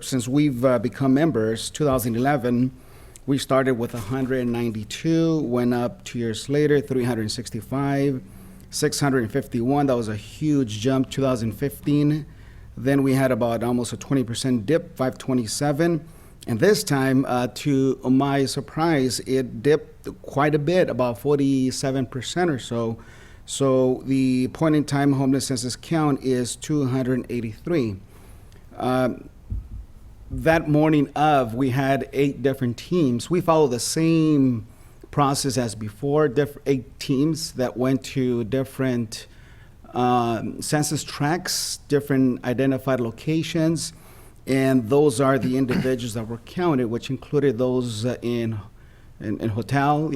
since we've become members, 2011, we started with 192, went up 2 years later, 365, 651. That was a huge jump. 2015, then we had about almost a 20% dip, 527. And this time, to my surprise, it dipped quite a bit, about 47% or so. So the point-in-time homeless census count is 283. That morning we had 8 different teams. We follow the same process as before, 8 teams that went to different census tracts, different identified locations, and those are the individuals that were counted, which included those in hotel,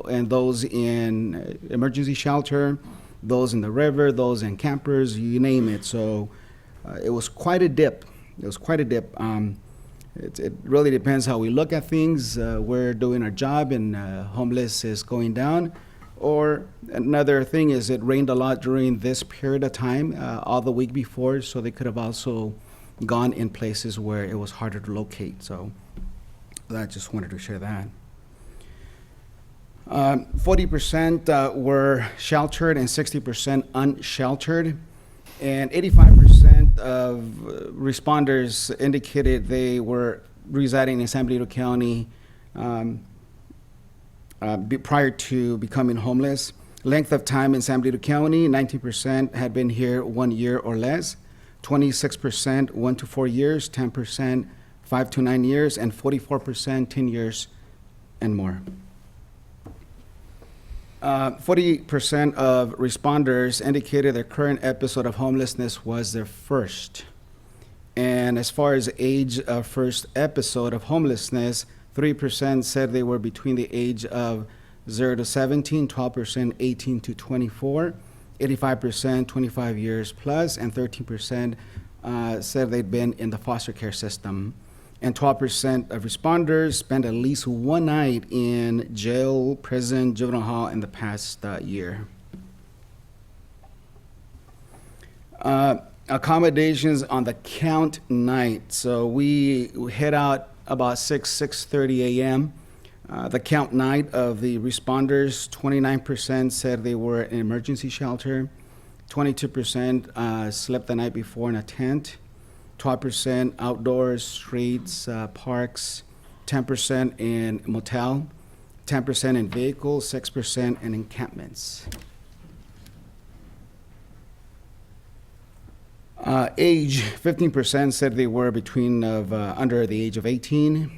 and those in emergency shelter, those in the river, those in campers, you name it. So it was quite a dip. It really depends how we look at things. We're doing our job and homeless is going down. Or another thing is it rained a lot during this period of time, all the week before, so they could have also gone in places where it was harder to locate. So I just wanted to share that. 40% were sheltered and 60% unsheltered. And 85% of responders indicated they were residing in San Benito County prior to becoming homeless. Length of time in San Benito County, 19% had been here 1 year or less, 26% 1 to 4 years, 10% 5 to 9 years, and 44% 10 years and more. 40% of responders indicated their current episode of homelessness was their first. And as far as age of first episode of homelessness, 3% said they were between the age of 0 to 17, 12% 18 to 24, 85% 25 years plus, and 13% said they'd been in the foster care system. And 12% of responders spent at least one night in jail, prison, juvenile hall in the past year. Accommodations on the count night. So we head out about 6:30 a.m. The count night of the responders, 29% said they were in emergency shelter, 22% slept the night before in a tent, 12% outdoors, streets, parks, 10% in motel, 10% in vehicles, 6% in encampments. Age, 15% said they were between under the age of 18,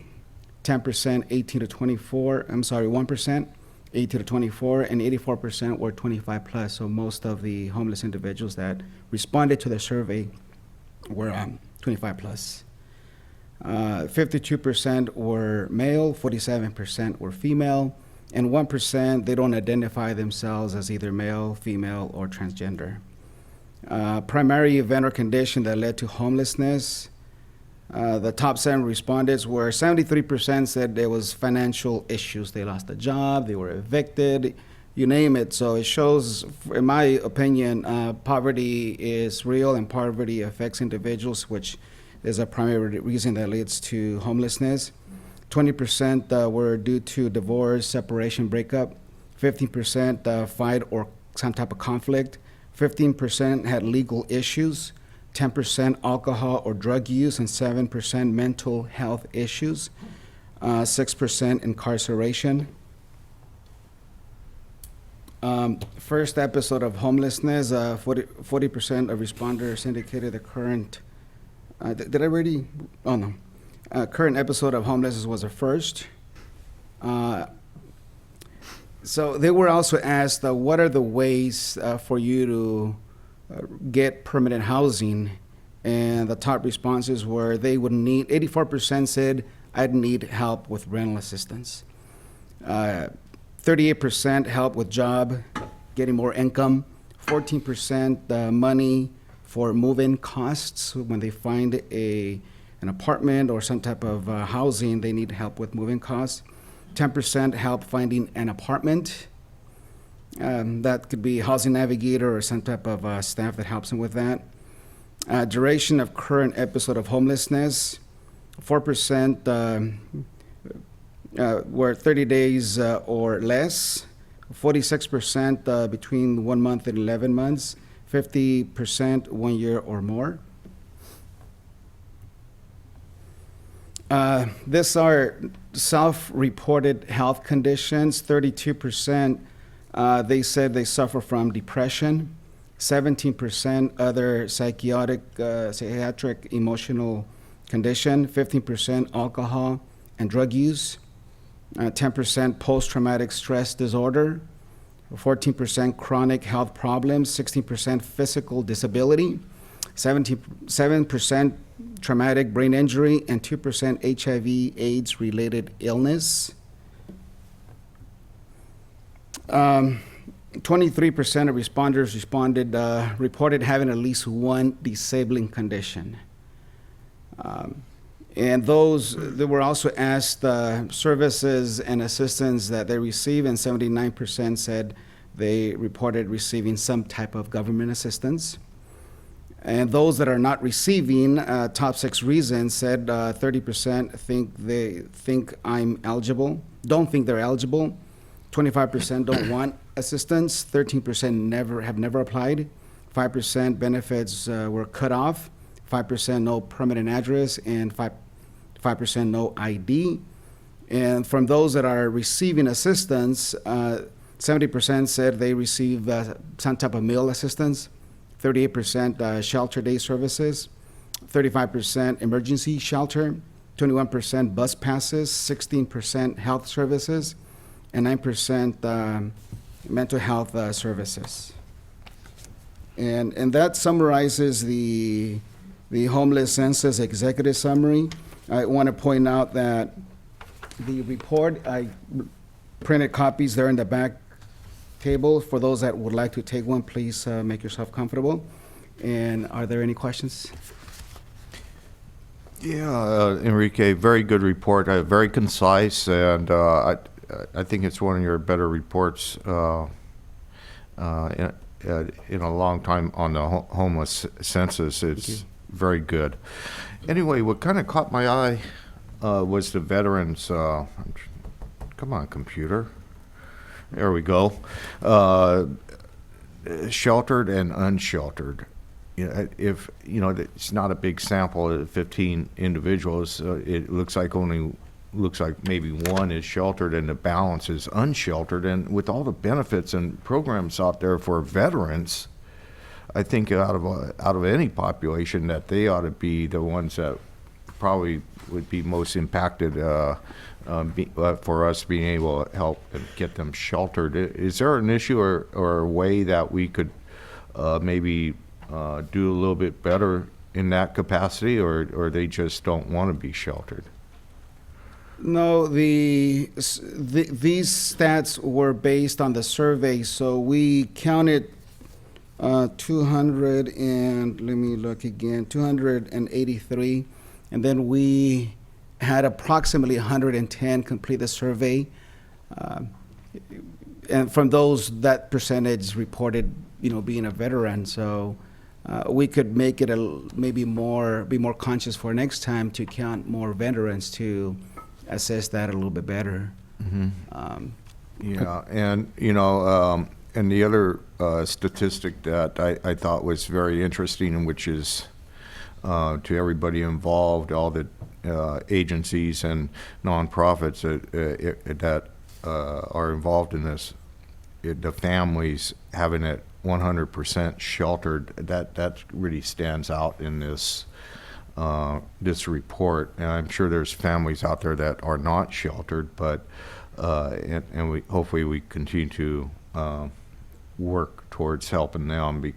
10% 18 to 24, 1% 18 to 24, and 84% were 25 plus. So most of the homeless individuals that responded to the survey were 25 plus. 52% were male, 47% were female, and 1% they don't identify themselves as either male, female, or transgender. Primary event or condition that led to homelessness. The top 7 respondents were 73% said there was financial issues. They lost a job, they were evicted, you name it. So it shows, in my opinion, poverty is real and poverty affects individuals, which is a primary reason that leads to homelessness. 20% were due to divorce, separation, breakup. 15% fight or some type of conflict. 15% had legal issues. 10% alcohol or drug use, and 7% mental health issues. 6% incarceration. First episode of homelessness, 40% of responders indicated the current, did I already? Oh no. Current episode of homelessness was the first. So they were also asked, what are the ways for you to get permanent housing? And the top responses were they would need, 84% said, I'd need help with rental assistance. 38% help with job, getting more income. 14% money for move-in costs. When they find an apartment or some type of housing, they need help with move-in costs. 10% help finding an apartment. That could be housing navigator or some type of staff that helps them with that. Duration of current episode of homelessness, 4% were 30 days or less, 46% between 1 month and 11 months, 50% 1 year or more. These are self-reported health conditions. 32% they said they suffer from depression. 17% other psychiatric emotional condition. 15% alcohol and drug use. 10% post-traumatic stress disorder. 14% chronic health problems. 16% physical disability. 7% traumatic brain injury, and 2% HIV/AIDS related illness. 23% of responders reported having at least one disabling condition. And they were also asked services and assistance that they receive, and 79% said they reported receiving some type of government assistance. And those that are not receiving, top 6 reasons said 30% think I'm eligible, don't think they're eligible. 25% don't want assistance. 13% have never applied. 5% benefits were cut off. 5% no permanent address, and 5% no ID. And from those that are receiving assistance, 70% said they receive some type of meal assistance. 38% shelter day services, 35% emergency shelter, 21% bus passes, 16% health services, and 9% mental health services. And that summarizes the homeless census executive summary. I want to point out that the report, I printed copies there in the back table. For those that would like to take one, please make yourself comfortable. And are there any questions? Yeah, Enrique, very good report, very concise, and I think it's one of your better reports in a long time on the homeless census. It's very good. Anyway, what kind of caught my eye was the veterans. Come on, computer. There we go. Sheltered and unsheltered. If it's not a big sample of 15 individuals, it looks like maybe one is sheltered and the balance is unsheltered. And with all the benefits and programs out there for veterans, I think out of any population that they ought to be the ones that probably would be most impacted for us being able to help and get them sheltered. Is there an issue or a way that we could maybe do a little bit better in that capacity, or they just don't want to be sheltered? No, these stats were based on the survey, so we counted 200 and let me look again, 283, and then we had approximately 110 complete the survey, and from those, that percentage reported, being a veteran. So we could make it be more conscious for next time to count more veterans to assess that a little bit better. Mm-hmm. Yeah, and and the other statistic that I thought was very interesting, and which is to everybody involved, all the agencies and nonprofits that are involved in this, the families having it 100% sheltered, that really stands out in this this report. And I'm sure there's families out there that are not sheltered, but and we hopefully we continue to work towards helping them,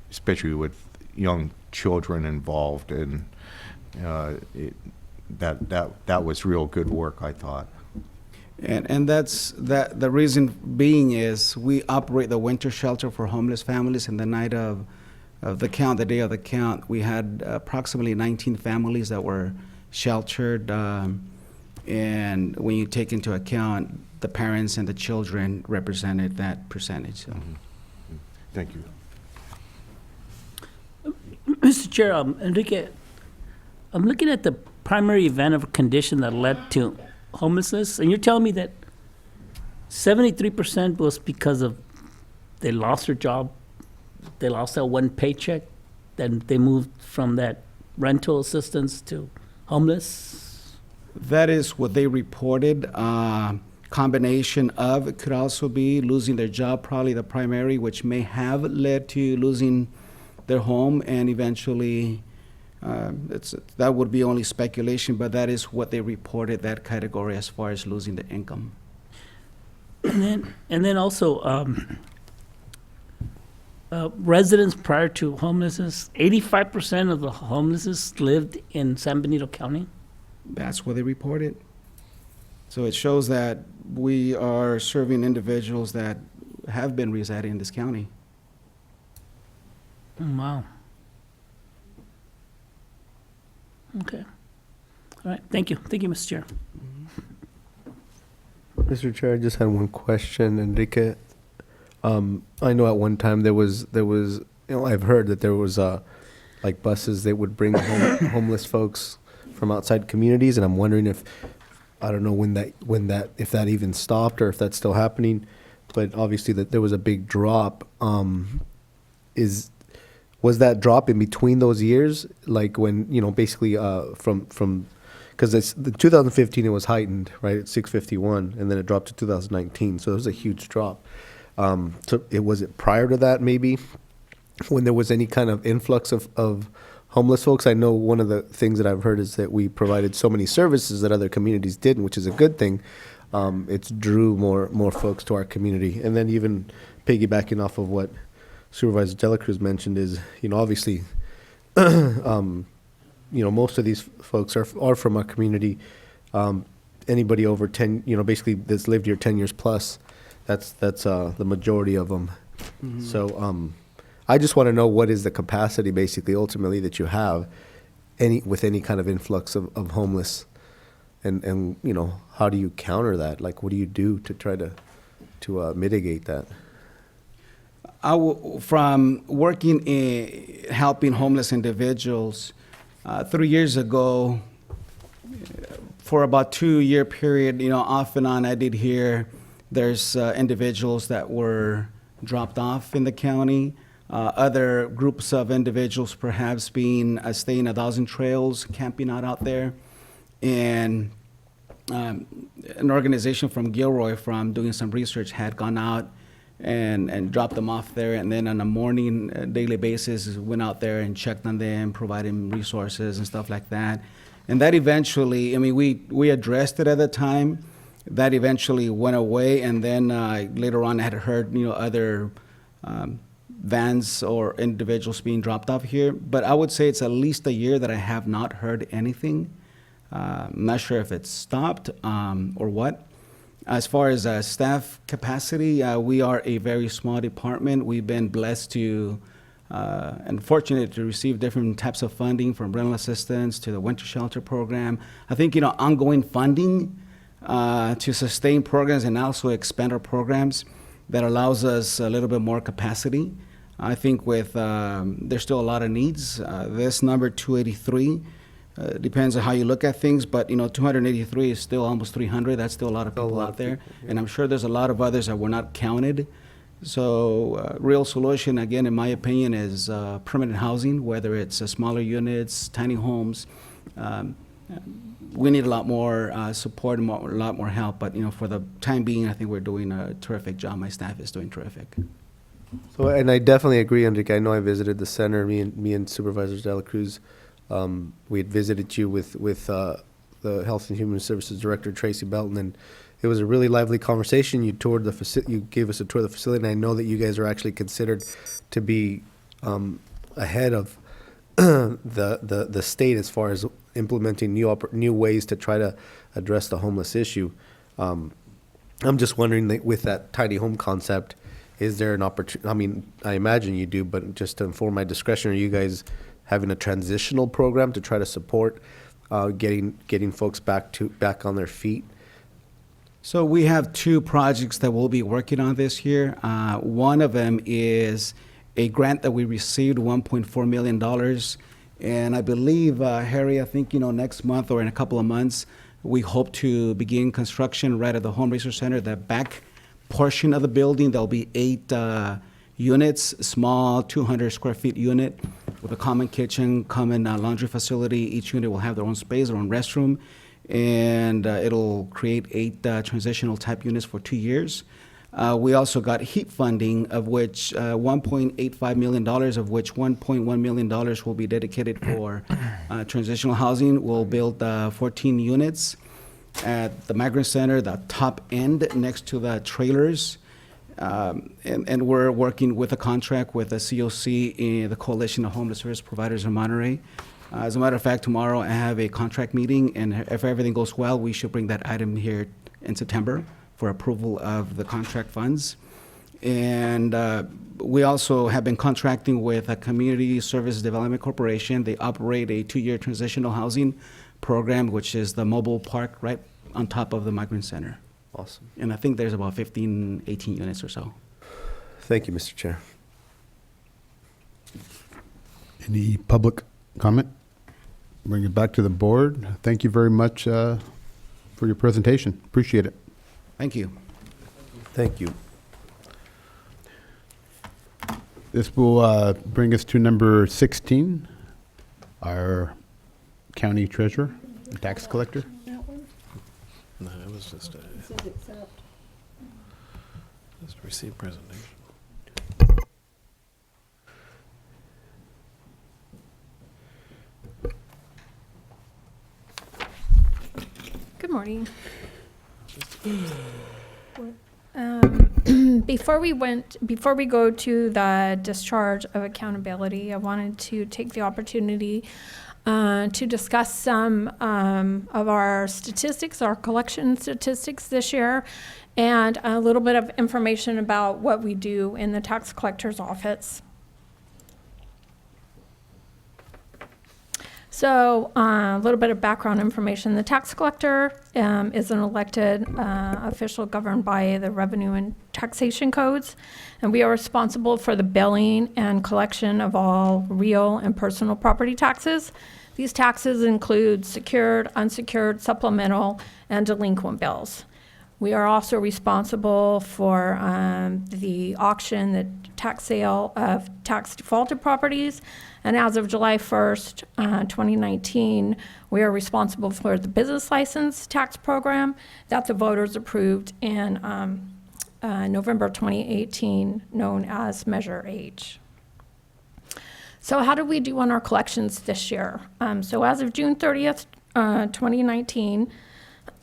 especially with young children involved, and that was real good work, I thought. And that's the reason being is we operate the winter shelter for homeless families. And the night of the count, the day of the count, we had approximately 19 families that were sheltered. And when you take into account the parents and the children represented that percentage. So. Mm-hmm. Thank you. Mr. Chair, Enrique, I'm looking at the primary event of condition that led to homelessness, and you're telling me that 73% was because of they lost their job, they lost that one paycheck, then they moved from that rental assistance to homeless? That is what they reported. Combination of, it could also be losing their job, probably the primary, which may have led to losing their home, and eventually that would be only speculation, but that is what they reported, that category, as far as losing the income. And then also residents prior to homelessness, 85% of the homelessness lived in San Benito County. That's what they reported. So it shows that we are serving individuals that have been residing in this county. Wow. Okay. All right. Thank you. Thank you, Mr. Chair. Mr. Chair, I just had one question, Enrique. I know at one time there was, I've heard that there was like buses that would bring homeless folks from outside communities, and I'm wondering if, I don't know if that even stopped or if that's still happening, but obviously that there was a big drop. Was that drop in between those years, like when basically from because it's the 2015 it was heightened, right, at 651, and then it dropped to 2019, so it was a huge drop. So was it prior to that maybe when there was any kind of influx of homeless folks? I know one of the things that I've heard is that we provided so many services that other communities didn't, which is a good thing. It's drew more folks to our community. And then even piggybacking off of what Supervisor De La Cruz mentioned is, obviously, most of these folks are from our community. Anybody over 10, basically that's lived here 10 years plus, that's the majority of them. Mm-hmm. So I just want to know what is the capacity, basically, ultimately, that you have any kind of influx of homeless, and you know, how do you counter that? Like, what do you do to try to mitigate that? From working in helping homeless individuals, 3 years ago, for about 2 year period, you know, off and on, I did hear there's individuals that were dropped off in the county. Other groups of individuals perhaps being staying at Thousand Trails, camping out there. And an organization from Gilroy, from doing some research, had gone out and dropped them off there. And then on a morning, daily basis, went out there and checked on them, providing resources and stuff like that. And that eventually, I mean, we addressed it at the time. That eventually went away. And then later on, I had heard, you know, other vans or individuals being dropped off here. But I would say it's at least a year that I have not heard anything. I'm not sure if it's stopped or what. As far as staff capacity, we are a very small department. We've been blessed to and fortunate to receive different types of funding, from rental assistance to the winter shelter program. I think, you know, ongoing funding to sustain programs and also expand our programs that allows us a little bit more capacity. I think with there's still a lot of needs. This number 283 depends on how you look at things, but you know, 283 is still almost 300. That's still a lot of people out there, and I'm sure there's a lot of others that were not counted. So real solution, again, in my opinion, is permanent housing, whether it's smaller units, tiny homes. We need a lot more support and a lot more help, but you know, for the time being, I think we're doing a terrific job. My staff is doing terrific. So, and I definitely agree, Enrique. I know I visited the center. Me and Supervisor De La Cruz, we had visited you with the Health and Human Services Director, Tracy Belton, and it was a really lively conversation. You toured the facility. You gave us a tour of the facility, and I know that you guys are actually considered to be ahead of the state as far as implementing new ways to try to address the homeless issue. I'm just wondering that with that tiny home concept, is there an opportunity? I mean, I imagine you do, but just to inform my discretion, are you guys having a transitional program to try to support getting folks back on their feet? So we have two projects that we'll be working on this year. One of them is a grant that we received, $1.4 million. And I believe, Harry, I think, you know, next month or in a couple of months, we hope to begin construction right at the Home Resource Center, the back portion of the building. There'll be 8 units, small 200 square feet unit with a common kitchen, common laundry facility. Each unit will have their own space, their own restroom, and it'll create 8 transitional type units for 2 years. We also got HEAP funding, of which $1.85 million, of which $1.1 million will be dedicated for transitional housing. We'll build 14 units at the Migrant Center, the top end next to the trailers. And we're working with a contract with the COC, the Coalition of Homeless Service Providers in Monterey. As a matter of fact, tomorrow I have a contract meeting, and if everything goes well, we should bring that item here in September for approval of the contract funds. And we also have been contracting with a Community Service Development Corporation. They operate a 2-year transitional housing program, which is the mobile park right on top of the Migrant Center. Awesome. And I think there's about 15, 18 units or so. Thank you, Mr. Chair. Any public comment? Bring it back to the board. Thank you very much for your presentation. Appreciate it. Thank you. Thank you. This will bring us to number 16, our county treasurer, tax collector. No, it was just a receive presentation. Good morning. Before we go to the discharge of accountability, I wanted to take the opportunity to discuss some of our statistics, our collection statistics this year, and a little bit of information about what we do in the tax collector's office. So a little bit of background information. The tax collector is an elected official governed by the revenue and taxation codes, and we are responsible for the billing and collection of all real and personal property taxes. These taxes include secured, unsecured, supplemental, and delinquent bills. We are also responsible for the auction, the tax sale of tax defaulted properties. And as of July 1st, 2019, we are responsible for the business license tax program that the voters approved in November 2018, known as Measure H. So how did we do on our collections this year? So as of June 30th, 2019,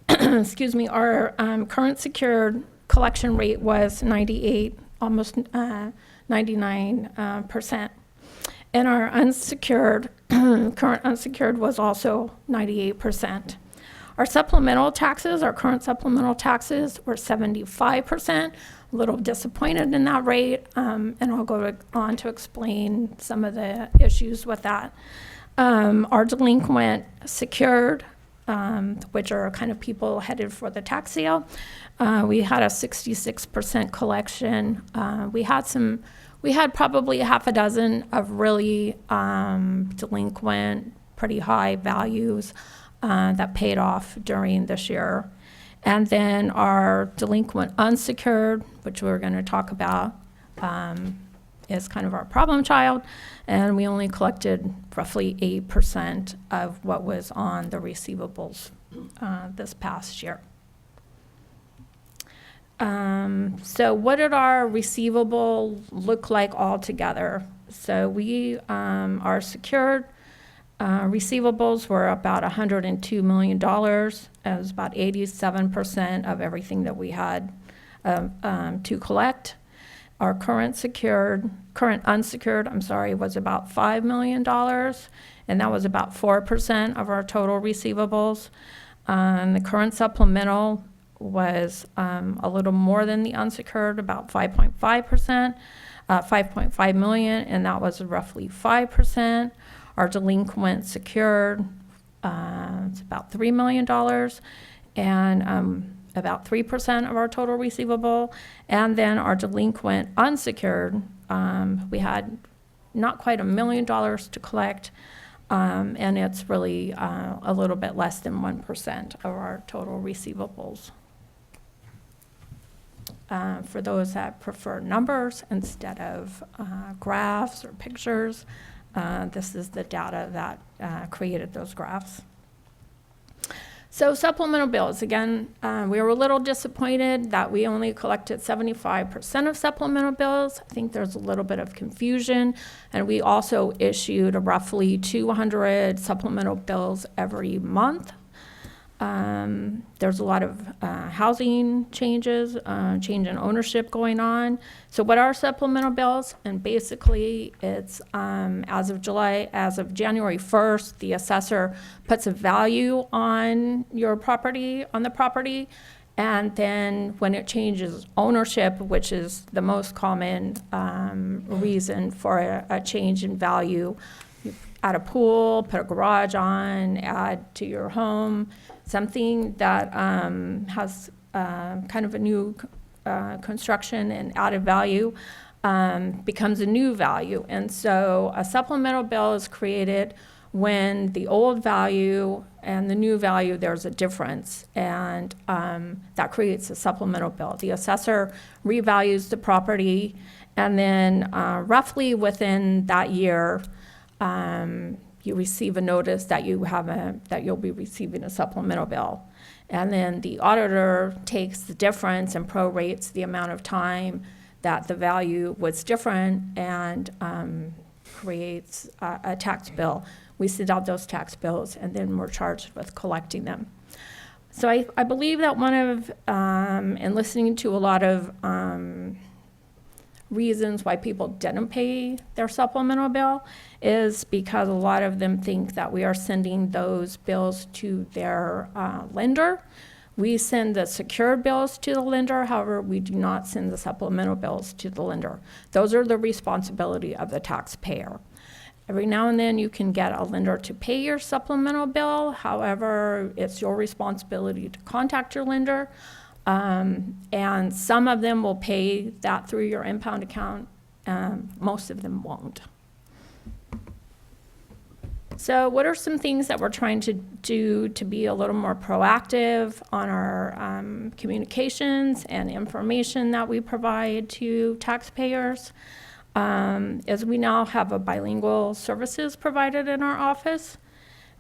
excuse me, our current secured collection rate was 98, almost 99%. And our unsecured, current unsecured was also 98%. Our supplemental taxes, our current supplemental taxes were 75%. A little disappointed in that rate, and I'll go on to explain some of the issues with that. Our delinquent secured, which are kind of people headed for the tax sale, we had a 66% collection. We had probably a half a dozen of really delinquent, pretty high values that paid off during this year. And then our delinquent unsecured, which we're going to talk about, is kind of our problem child, and we only collected roughly 8% of what was on the receivables this past year. So what did our receivable look like altogether? So we, our secured receivables were about $102 million. It was about 87% of everything that we had to collect. Our current unsecured, was about $5 million, and that was about 4% of our total receivables. The current supplemental was a little more than the unsecured, about 5.5%, 5.5 million, and that was roughly 5%. Our delinquent secured, it's about $3 million, and about 3% of our total receivable. And then our delinquent unsecured, we had not quite $1 million to collect, and it's really a little bit less than 1% of our total receivables. For those that prefer numbers instead of graphs or pictures, this is the data that created those graphs. So supplemental bills, again, we were a little disappointed that we only collected 75% of supplemental bills. I think there's a little bit of confusion, and we also issued roughly 200 supplemental bills every month. There's a lot of housing changes, change in ownership going on. So what are supplemental bills? And basically it's as of January 1st, the assessor puts a value on your property, on the property, and then when it changes ownership, which is the most common reason for a change in value, you add a pool, put a garage on, add to your home, something that has kind of a new construction and added value becomes a new value. And so a supplemental bill is created when the old value and the new value, there's a difference, and that creates a supplemental bill. The assessor revalues the property, and then roughly within that year, you receive a notice that you'll be receiving a supplemental bill. And then the auditor takes the difference and prorates the amount of time that the value was different and creates a tax bill. We send out those tax bills, and then we're charged with collecting them. So I believe that one of, and listening to a lot of reasons why people didn't pay their supplemental bill is because a lot of them think that we are sending those bills to their lender. We send the secured bills to the lender. However, we do not send the supplemental bills to the lender. Those are the responsibility of the taxpayer. Every now and then you can get a lender to pay your supplemental bill. However, it's your responsibility to contact your lender. And some of them will pay that through your impound account. Most of them won't. So what are some things that we're trying to do to be a little more proactive on our communications and information that we provide to taxpayers? As we now have a bilingual services provided in our office.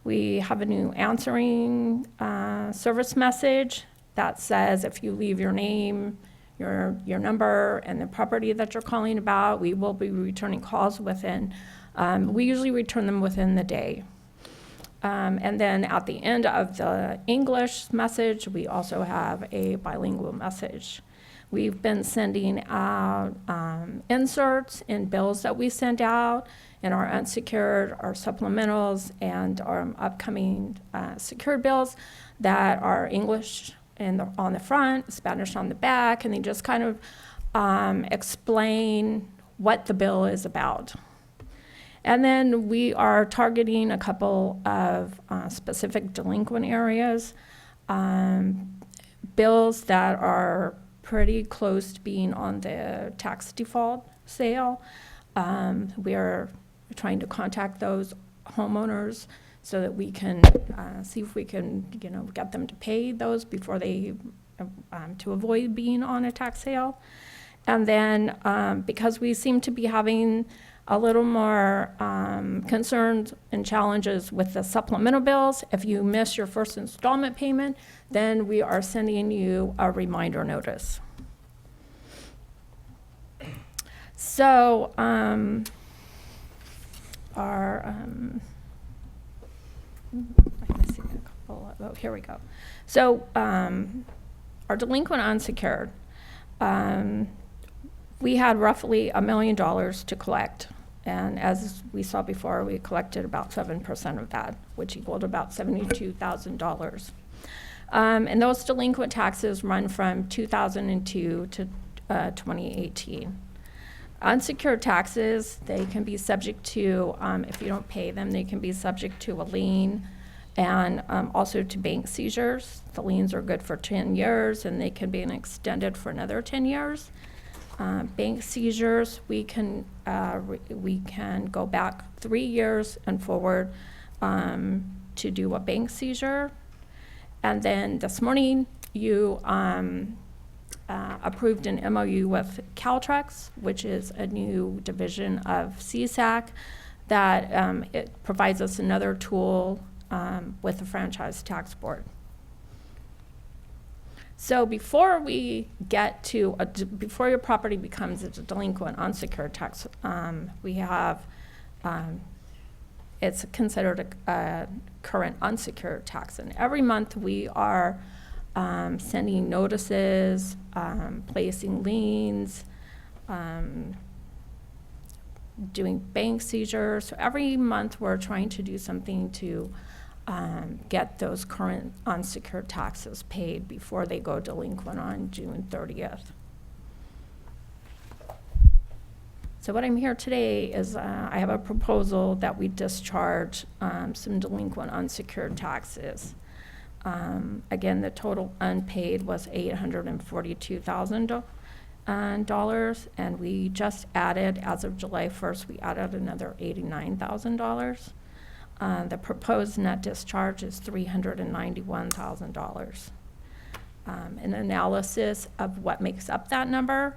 We have a new answering service message that says if you leave your name, your number, and the property that you're calling about, we will be returning calls within. We usually return them within the day. And then at the end of the English message, we also have a bilingual message. We've been sending out inserts in bills that we send out in our unsecured, our supplementals, and our upcoming secured bills that are English on the front, Spanish on the back, and they just kind of explain what the bill is about. And then we are targeting a couple of specific delinquent areas, bills that are pretty close to being on the tax default sale. We are trying to contact those homeowners so that we can see if we can, get them to pay those before they, to avoid being on a tax sale. And then because we seem to be having a little more concerns and challenges with the supplemental bills, if you miss your first installment payment, then we are sending you a reminder notice. So I'm missing a couple. Oh, here we go. So our delinquent unsecured, we had roughly $1 million to collect. And as we saw before, we collected about 7% of that, which equaled about $72,000. And those delinquent taxes run from 2002 to 2018. Unsecured taxes, they can be subject to, if you don't pay them, they can be subject to a lien and also to bank seizures. The liens are good for 10 years and they can be extended for another 10 years. Bank seizures, we can go back 3 years and forward to do a bank seizure. And then this morning, you approved an MOU with Caltrex, which is a new division of CSAC that it provides us another tool with the Franchise Tax Board. So before we get to, before your property becomes a delinquent unsecured tax, we have, it's considered a current unsecured tax. And every month we are sending notices, placing liens, doing bank seizures. So every month we're trying to do something to get those current unsecured taxes paid before they go delinquent on June 30th. So what I'm here today is I have a proposal that we discharge some delinquent unsecured taxes. Again, the total unpaid was $842,000, and we just added, as of July 1st, we added another $89,000. The proposed net discharge is $391,000. An analysis of what makes up that number,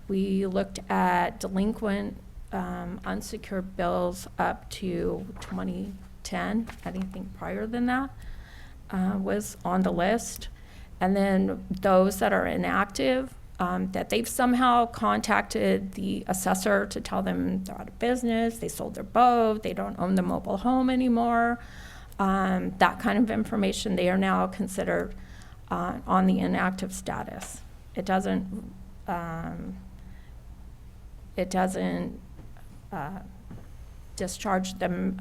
we looked at delinquent unsecured bills up to 2010. Anything prior than that was on the list. And then those that are inactive, that they've somehow contacted the assessor to tell them they're out of business, they sold their boat, they don't own the mobile home anymore. That kind of information, they are now considered on the inactive status. It doesn't discharge them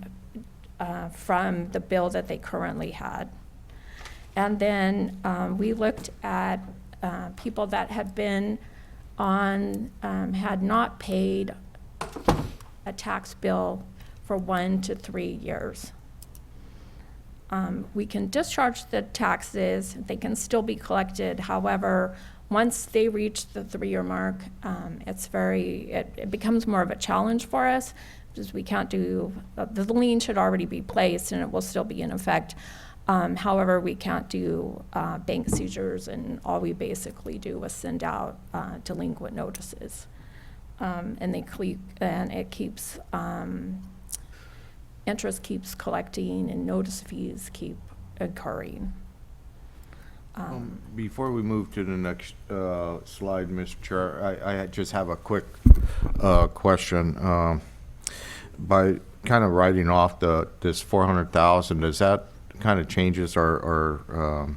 from the bill that they currently had. And then we looked at people that had been on, had not paid a tax bill for 1 to 3 years. We can discharge the taxes, they can still be collected. However, once they reach the 3-year mark, it becomes more of a challenge for us, because we can't do, the lien should already be placed and it will still be in effect. However, we can't do bank seizures, and all we basically do is send out delinquent notices. And it keeps, interest keeps collecting and notice fees keep occurring. Before we move to the next slide, Mr. Chair, I just have a quick question. By kind of writing off this 400,000, does that kind of changes our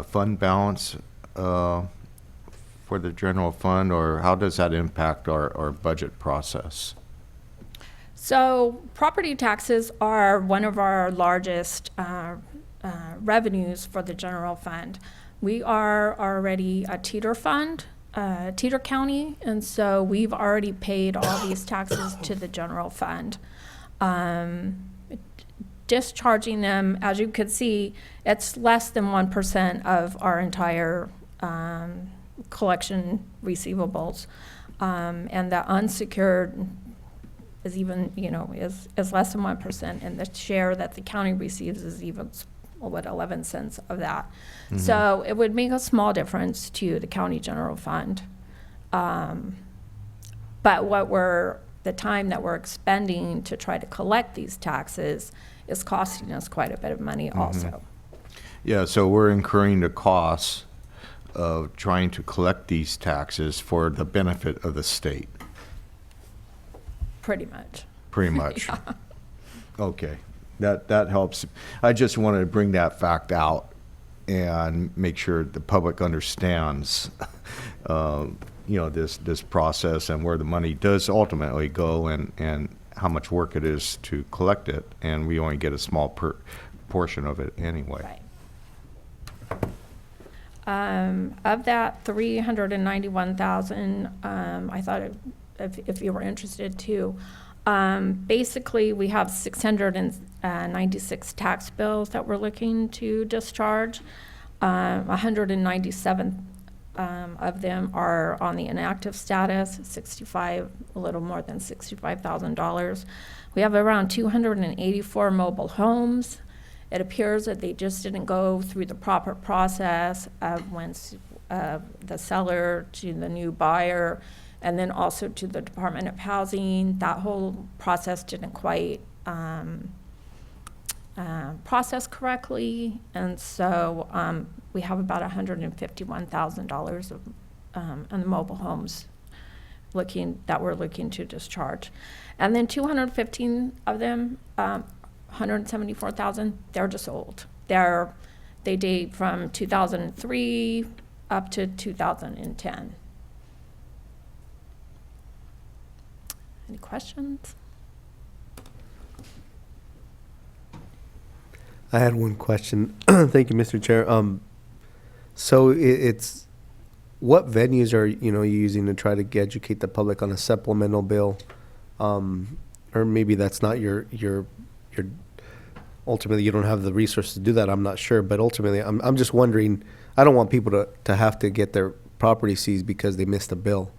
fund balance for the general fund, or how does that impact our budget process? So property taxes are one of our largest revenues for the general fund. We are already a Teeter fund, Teeter County, and so we've already paid all these taxes to the general fund. Discharging them, as you could see, it's less than 1% of our entire collection receivables. And the unsecured is even, is less than 1%, and the share that the county receives is even, 11 cents of that. Mm-hmm. So it would make a small difference to the county general fund. But the time that we're expending to try to collect these taxes is costing us quite a bit of money also. Yeah, so we're incurring the costs of trying to collect these taxes for the benefit of the state. Pretty much. Pretty much. Yeah. Okay, that helps. I just wanted to bring that fact out and make sure the public understands, this process and where the money does ultimately go, and how much work it is to collect it, and we only get a small portion of it anyway. Right. Of that 391,000, I thought if you were interested too, basically we have 696 tax bills that we're looking to discharge. 197 of them are on the inactive status, a little more than $65,000. We have around 284 mobile homes. It appears that they just didn't go through the proper process of when the seller to the new buyer, and then also to the Department of Housing. That whole process didn't quite process correctly, and so we have about $151,000 of on the mobile homes that we're looking to discharge, and then 215 of them, 174,000, they're just old. They date from 2003 up to 2010. Any questions? I had one question. Thank you, Mr. Chair. So it's what venues are you using to try to educate the public on a supplemental bill, or maybe that's not your ultimately you don't have the resources to do that. I'm not sure, but ultimately I'm just wondering. I don't want people to have to get their property seized because they missed a bill,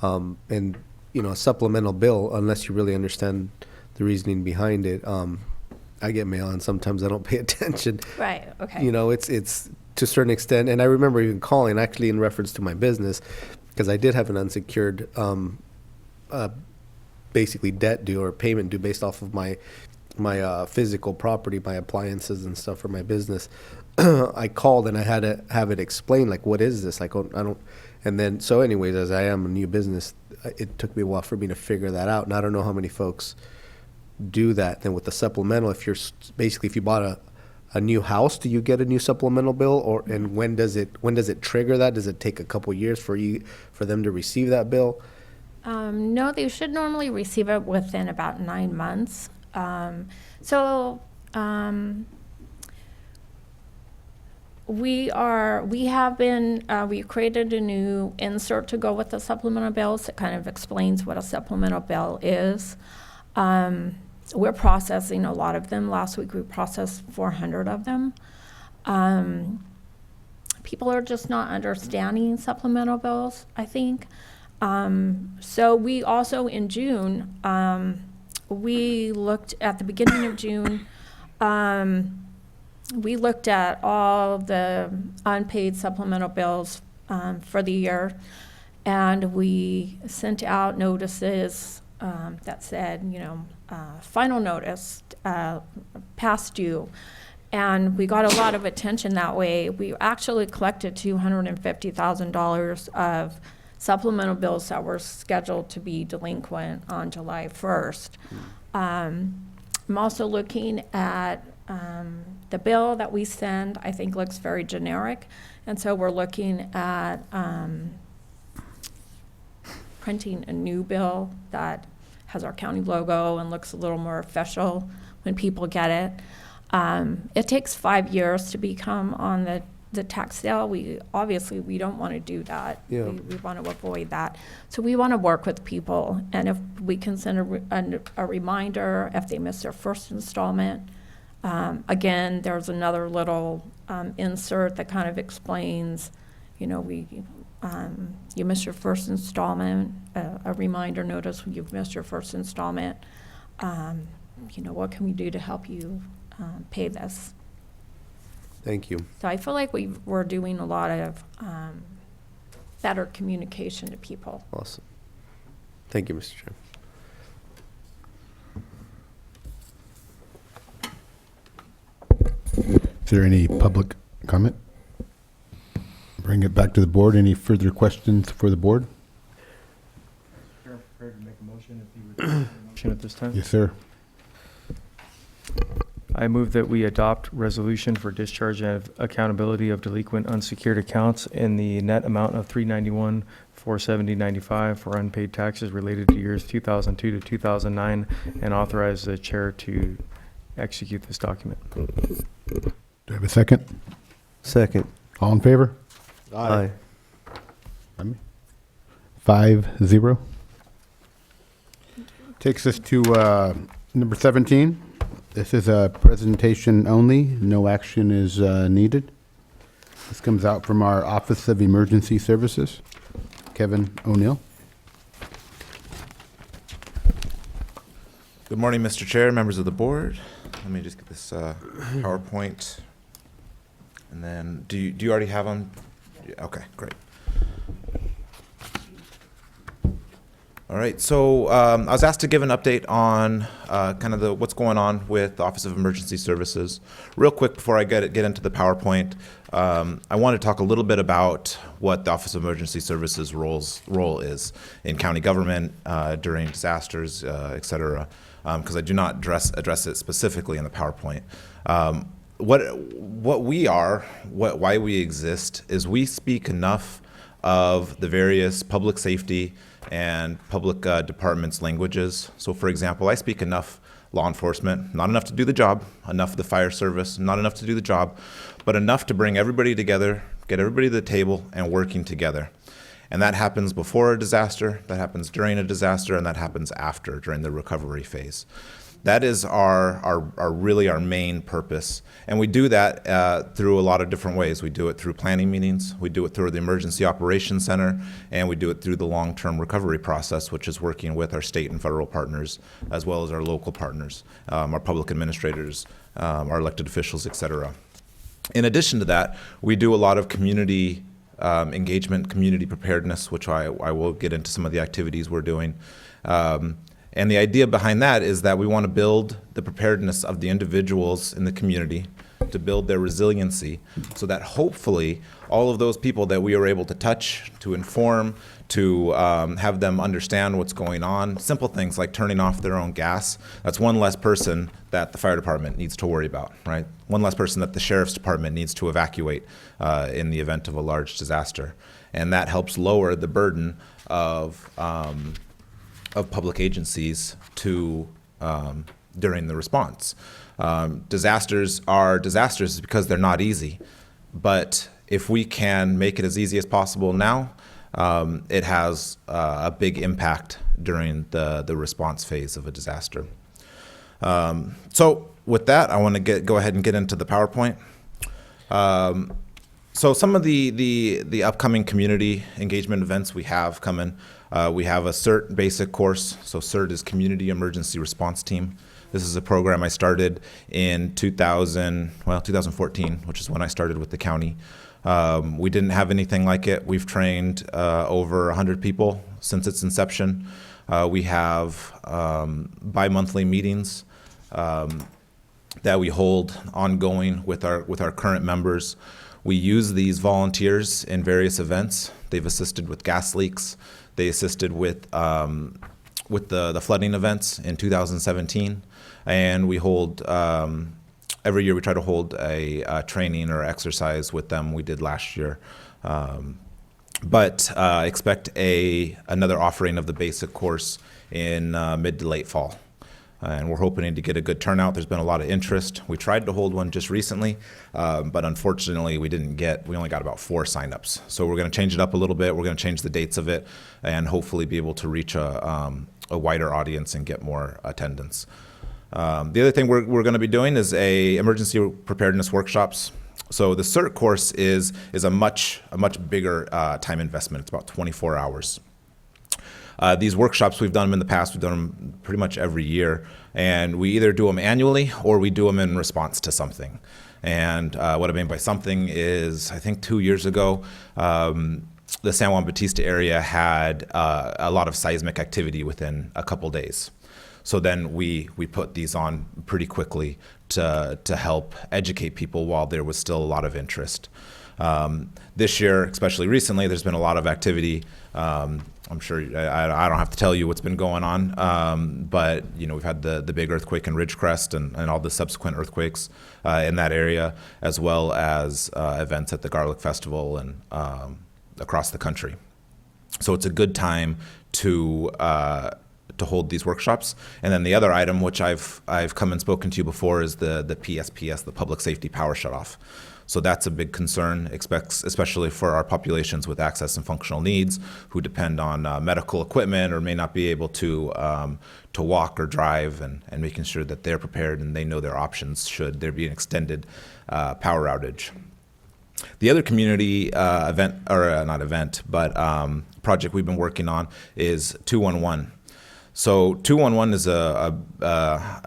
and a supplemental bill, unless you really understand the reasoning behind it. I get mail, and sometimes I don't pay attention. Right, okay. It's to a certain extent, and I remember even calling, actually in reference to my business, because I did have an unsecured, basically debt due or payment due based off of my physical property, my appliances and stuff for my business. I called and I had to have it explained, like, what is this? Like, I don't, and then, so anyways, as I am a new business, it took me a while for me to figure that out, and I don't know how many folks do that. Then with the supplemental, if you bought a new house, do you get a new supplemental bill, and when does it trigger that? Does it take a couple years for them to receive that bill? No, they should normally receive it within about 9 months. We created a new insert to go with the supplemental bills that kind of explains what a supplemental bill is. We're processing a lot of them. Last week we processed 400 of them. People are just not understanding supplemental bills, I think. So we also in June, we looked at the beginning of June, we looked at all the unpaid supplemental bills for the year, and we sent out notices that said, final notice, past due. And we got a lot of attention that way. We actually collected $250,000 of supplemental bills that were scheduled to be delinquent on July 1st. I'm also looking at the bill that we send, I think looks very generic. And so we're looking at printing a new bill that has our county logo and looks a little more official when people get it. It takes 5 years to become on the tax sale. We don't want to do that. Yeah. We want to avoid that. So we want to work with people, and if we can send a reminder if they miss their first installment. Again, there's another little insert that kind of explains, you missed your first installment, a reminder notice when you've missed your first installment. What can we do to help you pay this? Thank you. So I feel like we're doing a lot of better communication to people. Awesome. Thank you, Mr. Chair. Is there any public comment? Bring it back to the board. Any further questions for the board? Chair, I'm prepared to make a motion if you would make a motion at this time. Yes, sir. I move that we adopt resolution for discharge of accountability of delinquent unsecured accounts in the net amount of $391,470.95 for unpaid taxes related to years 2002 to 2009, and authorize the chair to execute this document. Do I have a second? Second. All in favor? Aye. 5-0. Takes us to number 17. This is a presentation only. No action is needed. This comes out from our Office of Emergency Services. Kevin O'Neill. Good morning, Mr. Chair, members of the board. Let me just get this PowerPoint. And then, do you already have them? Yeah, okay, great. All right, so I was asked to give an update on kind of what's going on with the Office of Emergency Services. Real quick before I get into the PowerPoint, I want to talk a little bit about what the Office of Emergency Services role is in county government during disasters, et cetera, because I do not address it specifically in the PowerPoint. What we are, why we exist, is we speak enough of the various public safety and public departments' languages. So, for example, I speak enough law enforcement, not enough to do the job, enough of the fire service, not enough to do the job, but enough to bring everybody together, get everybody to the table, and working together. And that happens before a disaster, that happens during a disaster, and that happens after, during the recovery phase. That is really our main purpose. And we do that through a lot of different ways. We do it through planning meetings, we do it through the Emergency Operations Center, and we do it through the long-term recovery process, which is working with our state and federal partners, as well as our local partners, our public administrators, our elected officials, et cetera. In addition to that, we do a lot of community engagement, community preparedness, which I will get into some of the activities we're doing. And the idea behind that is that we want to build the preparedness of the individuals in the community, to build their resiliency, so that hopefully all of those people that we are able to touch, to inform, to have them understand what's going on, simple things like turning off their own gas, that's one less person that the fire department needs to worry about, right? One less person that the sheriff's department needs to evacuate in the event of a large disaster. And that helps lower the burden of public agencies to during the response. Disasters are disasters because they're not easy, but if we can make it as easy as possible now, it has a big impact during the response phase of a disaster. So with that, I want to go ahead and get into the PowerPoint. So some of the upcoming community engagement events we have coming, we have a CERT basic course. So CERT is Community Emergency Response Team. This is a program I started in 2014, which is when I started with the county. We didn't have anything like it. We've trained over 100 people since its inception. We have bi-monthly meetings that we hold ongoing with our current members. We use these volunteers in various events. They've assisted with gas leaks. They assisted with the flooding events in 2017. And we hold, every year we try to hold a training or exercise with them. We did last year. But expect another offering of the basic course in mid to late fall. And we're hoping to get a good turnout. There's been a lot of interest. We tried to hold one just recently, but unfortunately we only got about 4 signups. So we're gonna change it up a little bit. We're gonna change the dates of it and hopefully be able to reach a wider audience and get more attendance. The other thing we're gonna be doing is a emergency preparedness workshops. So the CERT course is a much bigger time investment. It's about 24 hours. These workshops, we've done them in the past. We've done them pretty much every year. And we either do them annually or we do them in response to something. And what I mean by something is, I think 2 years ago, the San Juan Bautista area had a lot of seismic activity within a couple days. So then we put these on pretty quickly to help educate people while there was still a lot of interest. This year, especially recently, there's been a lot of activity. I'm sure I don't have to tell you what's been going on, but we've had the big earthquake in Ridgecrest and all the subsequent earthquakes in that area, as well as events at the Garlic Festival and across the country. So it's a good time to hold these workshops. And then the other item, which I've come and spoken to you before, is the PSPS, the Public Safety Power Shutoff. So that's a big concern, especially for our populations with access and functional needs who depend on medical equipment or may not be able to walk or drive, and making sure that they're prepared and they know their options should there be an extended power outage. The other community event, or not event, but project we've been working on is 211. So 211 is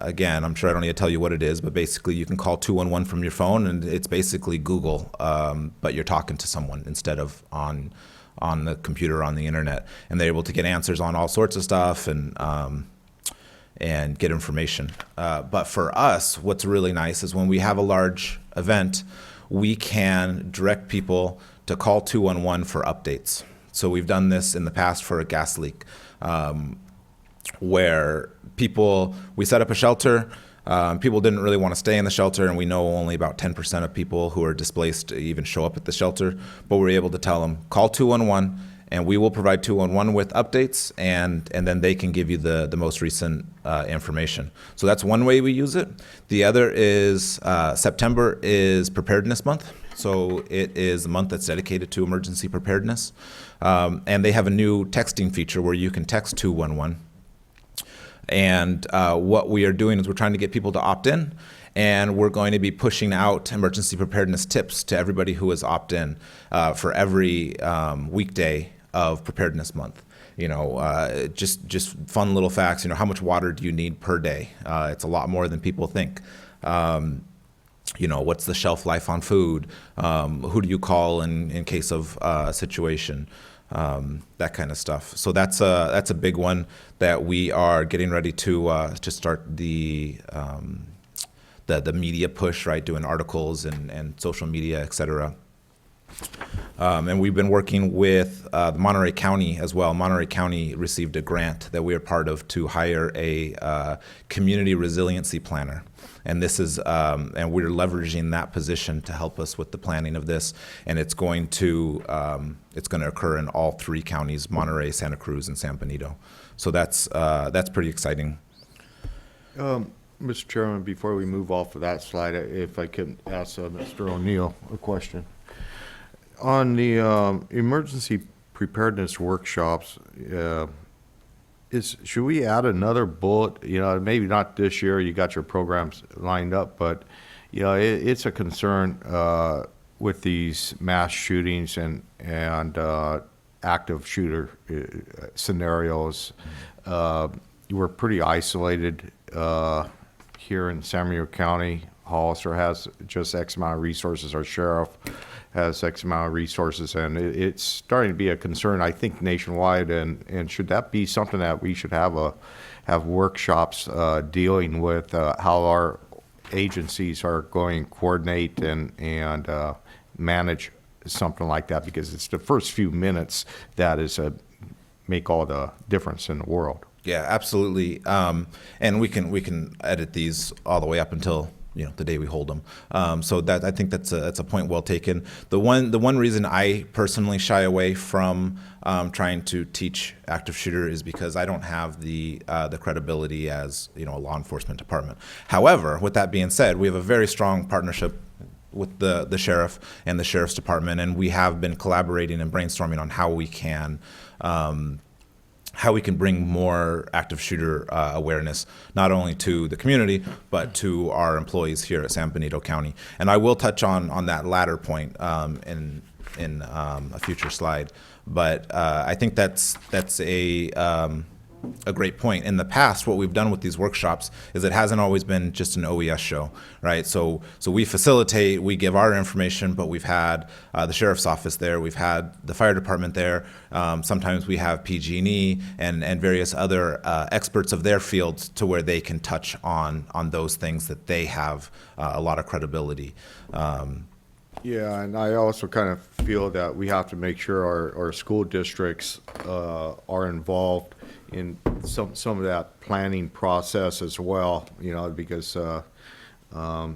again, I'm sure I don't need to tell you what it is, but basically you can call 211 from your phone, and it's basically Google, but you're talking to someone instead of on the computer or on the internet, and they're able to get answers on all sorts of stuff and get information. But for us, what's really nice is when we have a large event, we can direct people to call 211 for updates. So we've done this in the past for a gas leak. Where we set up a shelter, people didn't really want to stay in the shelter, and we know only about 10% of people who are displaced even show up at the shelter, but we're able to tell them, call 211, and we will provide 211 with updates, and then they can give you the most recent information. So that's one way we use it. The other is September is Preparedness Month, so it is a month that's dedicated to emergency preparedness, and they have a new texting feature where you can text 211. And what we are doing is we're trying to get people to opt in, and we're going to be pushing out emergency preparedness tips to everybody who has opted in for every weekday of Preparedness Month. Just fun little facts. How much water do you need per day? It's a lot more than people think. What's the shelf life on food? Who do you call in case of a situation? That kind of stuff. So that's a big one that we are getting ready to start the media push, right? Doing articles and social media, et cetera. And we've been working with Monterey County as well. Monterey County received a grant that we are part of to hire a community resiliency planner. And this is, and we're leveraging that position to help us with the planning of this. And it's going to occur in all 3 counties: Monterey, Santa Cruz, and San Benito. So that's pretty exciting. Mr. Chairman, before we move off of that slide, if I could ask Mr. O'Neill a question. On the emergency preparedness workshops, should we add another bullet? You know, maybe not this year, you got your programs lined up, but, you know, it's a concern with these mass shootings and active shooter scenarios. We're pretty isolated here in San Benito County. Hollister has just X amount of resources. Our sheriff has X amount of resources, and it's starting to be a concern, I think, nationwide. And should that be something that we should have workshops dealing with how our agencies are going to coordinate and manage something like that, because it's the first few minutes that is make all the difference in the world. Yeah, absolutely. And we can edit these all the way up until, you know, the day we hold them. So that, I think that's a point well taken. The one reason I personally shy away from trying to teach active shooter is because I don't have the credibility as, you know, a law enforcement department. However, with that being said, we have a very strong partnership with the sheriff and the sheriff's department, and we have been collaborating and brainstorming on how we can bring more active shooter awareness, not only to the community, but to our employees here at San Benito County. And I will touch on that latter point in a future slide. But I think that's a great point. In the past, what we've done with these workshops is it hasn't always been just an OES show, right? So we facilitate, we give our information, but we've had the sheriff's office there, we've had the fire department there. Sometimes we have PG&E and various other experts of their fields to where they can touch on those things that they have a lot of credibility. Yeah, and I also kind of feel that we have to make sure our school districts are involved in some of that planning process as well, you know, because I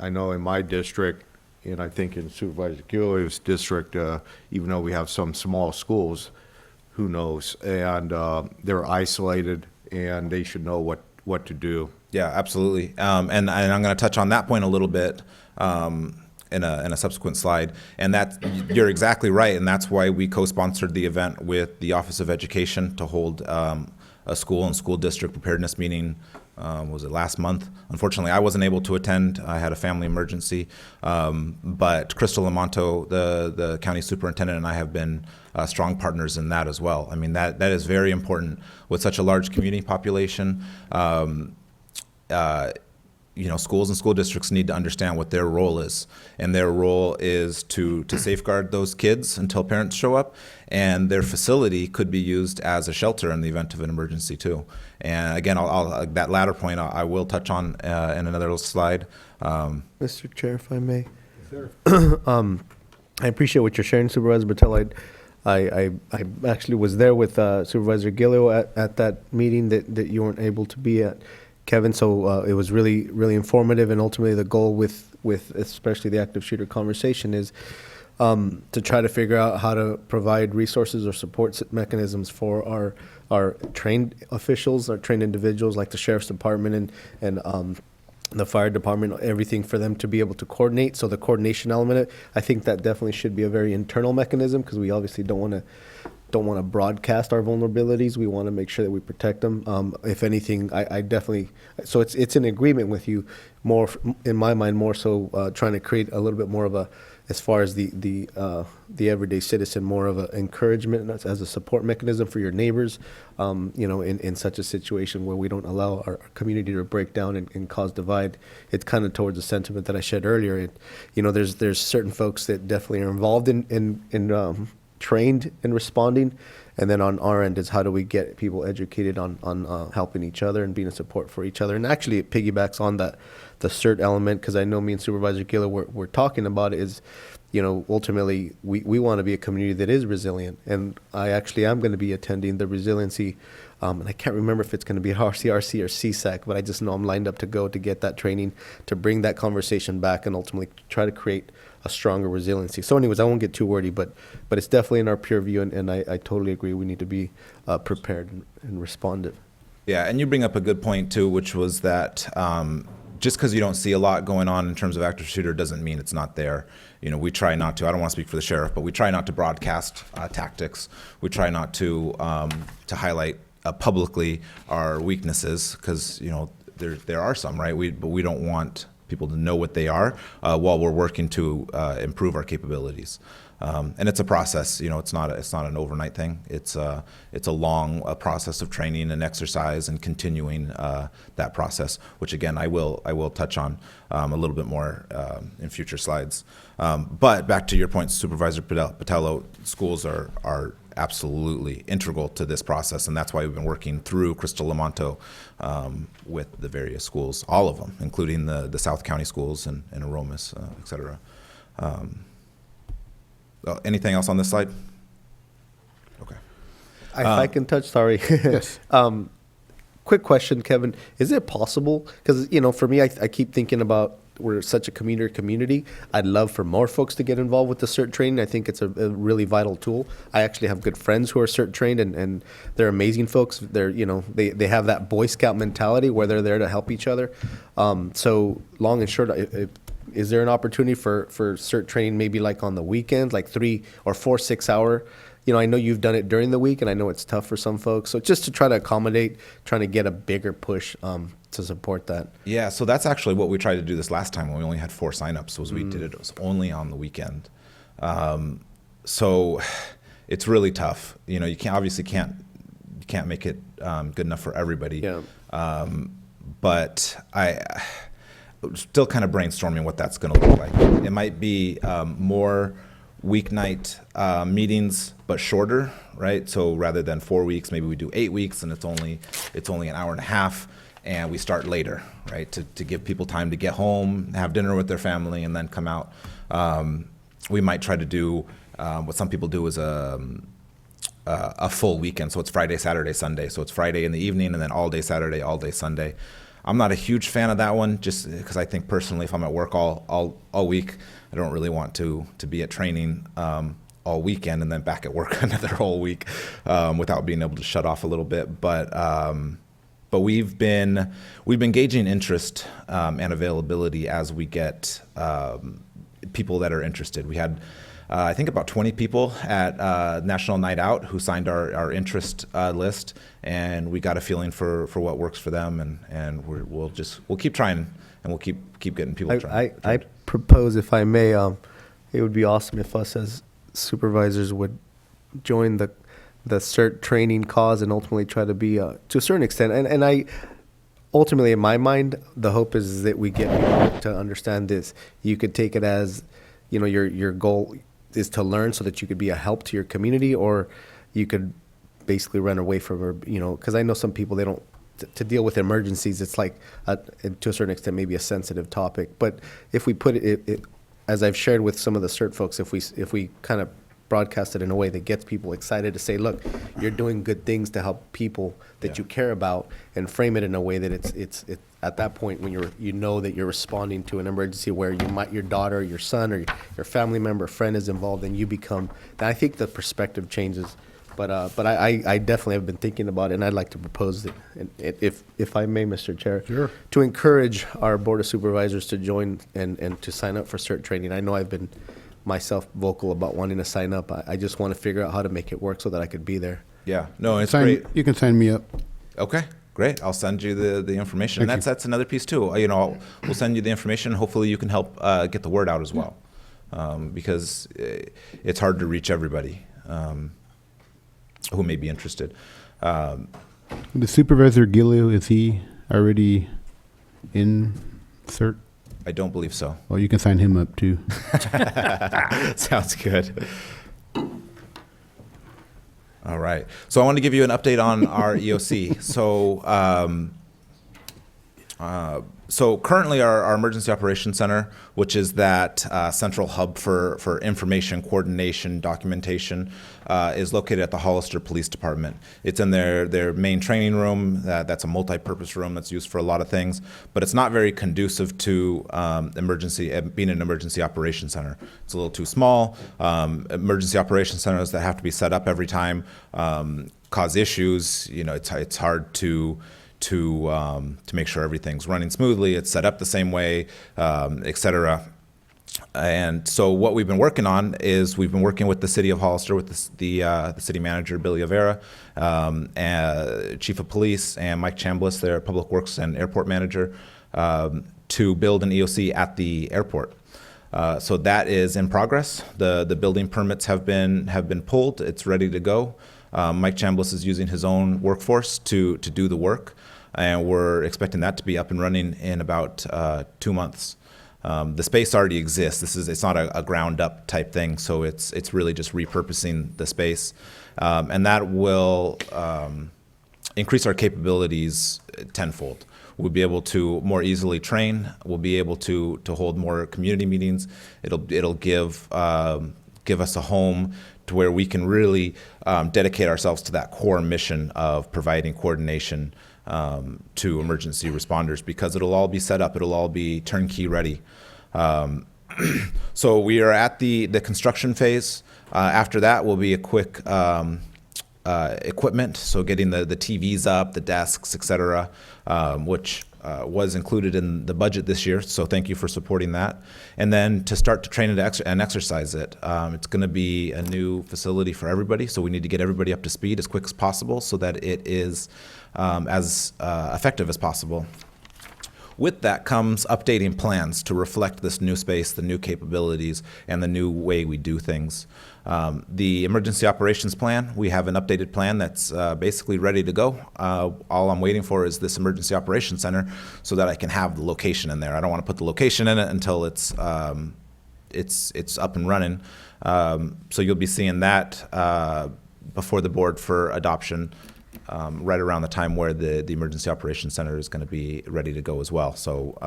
know in my district, and I think in Supervisor GILLIO's district, even though we have some small schools, who knows, and they're isolated and they should know what to do. Yeah, absolutely. And I'm going to touch on that point a little bit in a subsequent slide. And that, you're exactly right, and that's why we co-sponsored the event with the Office of Education to hold a school and school district preparedness meeting. Was it last month? Unfortunately, I wasn't able to attend. I had a family emergency. But Crystal Lamonto, the county superintendent, and I have been strong partners in that as well. I mean, that is very important with such a large community population. You know, schools and school districts need to understand what their role is, and their role is to safeguard those kids until parents show up, and their facility could be used as a shelter in the event of an emergency too. And again, that latter point I will touch on in another slide. Mr. Chair, if I may. Sure. I appreciate what you're sharing, Supervisor Botelho. I actually was there with Supervisor GILLIO at that meeting that you weren't able to be at, Kevin, so it was really, really informative, and ultimately the goal with especially the active shooter conversation is to try to figure out how to provide resources or support mechanisms for our trained officials, our trained individuals like the Sheriff's Department and the fire department, everything for them to be able to coordinate. So the coordination element, I think that definitely should be a very internal mechanism, because we obviously don't want to broadcast our vulnerabilities. We want to make sure that we protect them. If anything, I definitely, so it's in agreement with you more, in my mind, more so trying to create a little bit more of a, as far as the everyday citizen, more of an encouragement as a support mechanism for your neighbors, you know, in such a situation where we don't allow our community to break down and cause divide. It's kind of towards the sentiment that I shared earlier. You know, there's certain folks that definitely are involved in trained in responding, and then on our end is how do we get people educated on helping each other and being a support for each other. And actually it piggybacks on the CERT element, because I know me and Supervisor GILLIO we're talking about it is, you know, ultimately we want to be a community that is resilient, and I actually am going to be attending the resiliency, and I can't remember if it's going to be RCRC or CSAC, but I just know I'm lined up to go to get that training to bring that conversation back and ultimately try to create a stronger resiliency. So anyways, I won't get too wordy, but it's definitely in our peer view, and I totally agree we need to be prepared and responsive. Yeah, and you bring up a good point too, which was that just because you don't see a lot going on in terms of active shooter doesn't mean it's not there. You know, we try not to, I don't want to speak for the sheriff, but we try not to broadcast tactics. We try not to highlight publicly our weaknesses, because, you know, there are some, right? But we don't want people to know what they are while we're working to improve our capabilities. And it's a process, you know, it's not an overnight thing. It's a long process of training and exercise and continuing that process, which again, I will touch on a little bit more in future slides. But back to your point, Supervisor BOTELHO, schools are absolutely integral to this process, and that's why we've been working through Crystal Lamonto with the various schools, all of them, including the South County schools and Aromas, et cetera. Anything else on this slide? Okay. If I can touch, sorry. Yes. Quick question, Kevin. Is it possible, because, you know, for me, I keep thinking about we're such a community. I'd love for more folks to get involved with the CERT training. I think it's a really vital tool. I actually have good friends who are CERT trained, and they're amazing folks. They're, you know, they have that Boy Scout mentality where they're there to help each other. So long and short, is there an opportunity for CERT training maybe like on the weekends, like 3 or 4 6-hour? You know, I know you've done it during the week, and I know it's tough for some folks. So just to try to accommodate, trying to get a bigger push to support that. Yeah, so that's actually what we tried to do this last time when we only had 4 signups. It was only on the weekend. So it's really tough. You know, you can't make it good enough for everybody. Yeah. But I still kind of brainstorming what that's going to look like. It might be more weeknight meetings, but shorter, right? So rather than 4 weeks, maybe we do 8 weeks, and it's only an hour and a half, and we start later, right? To give people time to get home, have dinner with their family, and then come out. We might try to do what some people do is a full weekend. So it's Friday, Saturday, Sunday. So it's Friday in the evening, and then all day Saturday, all day Sunday. I'm not a huge fan of that one, just because I think personally, if I'm at work all week, I don't really want to be at training all weekend and then back at work another whole week without being able to shut off a little bit. But we've been gauging interest and availability as we get people that are interested. We had I think about 20 people at National Night Out who signed our interest list, and we got a feeling for what works for them, and we'll keep trying, and we'll keep getting people trying. I propose, if I may, it would be awesome if us as supervisors would join the CERT training cause and ultimately try to be to a certain extent, and I ultimately, in my mind, the hope is that we get people to understand this. You could take it as, you know, your goal is to learn so that you could be a help to your community, or you could basically run away from her, you know, because I know some people, they don't, to deal with emergencies, it's like, to a certain extent, maybe a sensitive topic. But if we put it, as I've shared with some of the CERT folks, if we kind of broadcast it in a way that gets people excited to say, look, you're doing good things to help people that you care about, and frame it in a way that it's at that point when you know that you're responding to an emergency where your daughter, your son, or your family member, friend is involved, and you become. I think the perspective changes. But I definitely have been thinking about it, and I'd like to propose that, if I may, Mr. Chair, Sure. to encourage our Board of Supervisors to join and to sign up for CERT training. I know I've been myself vocal about wanting to sign up. I just want to figure out how to make it work so that I could be there. Yeah, no, it's great. You can sign me up. Okay, great. I'll send you the information. Thank you. That's another piece too. You know, we'll send you the information. Hopefully, you can help get the word out as well, because it's hard to reach everybody who may be interested. The Supervisor GILLIO, is he already in CERT? I don't believe so. Well, you can sign him up too. Sounds good. All right. So I want to give you an update on our EOC. So currently our Emergency Operations Center, which is that central hub for information, coordination, documentation, is located at the Hollister Police Department. It's in their main training room. That's a multi-purpose room that's used for a lot of things, but it's not very conducive to being an emergency operations center. It's a little too small. Emergency operations centers that have to be set up every time cause issues. You know, it's hard to to make sure everything's running smoothly, it's set up the same way, et cetera. And so what we've been working on is we've been working with the City of Hollister, with the city manager, Billy Avera, Chief of Police, and Mike Chambliss, their Public Works and Airport Manager, to build an EOC at the airport. So that is in progress. The building permits have been pulled. It's ready to go. Mike Chambliss is using his own workforce to do the work, and we're expecting that to be up and running in about 2 months. The space already exists. It's not a ground up type thing, so it's really just repurposing the space, and that will increase our capabilities tenfold. We'll be able to more easily train. We'll be able to hold more community meetings. It'll give us a home to where we can really dedicate ourselves to that core mission of providing coordination to emergency responders, because it'll all be set up. It'll all be turnkey ready. So we are at the construction phase. After that will be a quick equipment, so getting the TVs up, the desks, et cetera, which was included in the budget this year, so thank you for supporting that. And then to start to train it and exercise it. It's going to be a new facility for everybody, so we need to get everybody up to speed as quick as possible so that it is as effective as possible. With that comes updating plans to reflect this new space, the new capabilities, and the new way we do things. The emergency operations plan, we have an updated plan that's basically ready to go. All I'm waiting for is this emergency operations center so that I can have the location in there. I don't want to put the location in it until it's up and running. So you'll be seeing that before the board for adoption. Right around the time where the Emergency Operations Center is going to be ready to go as well. So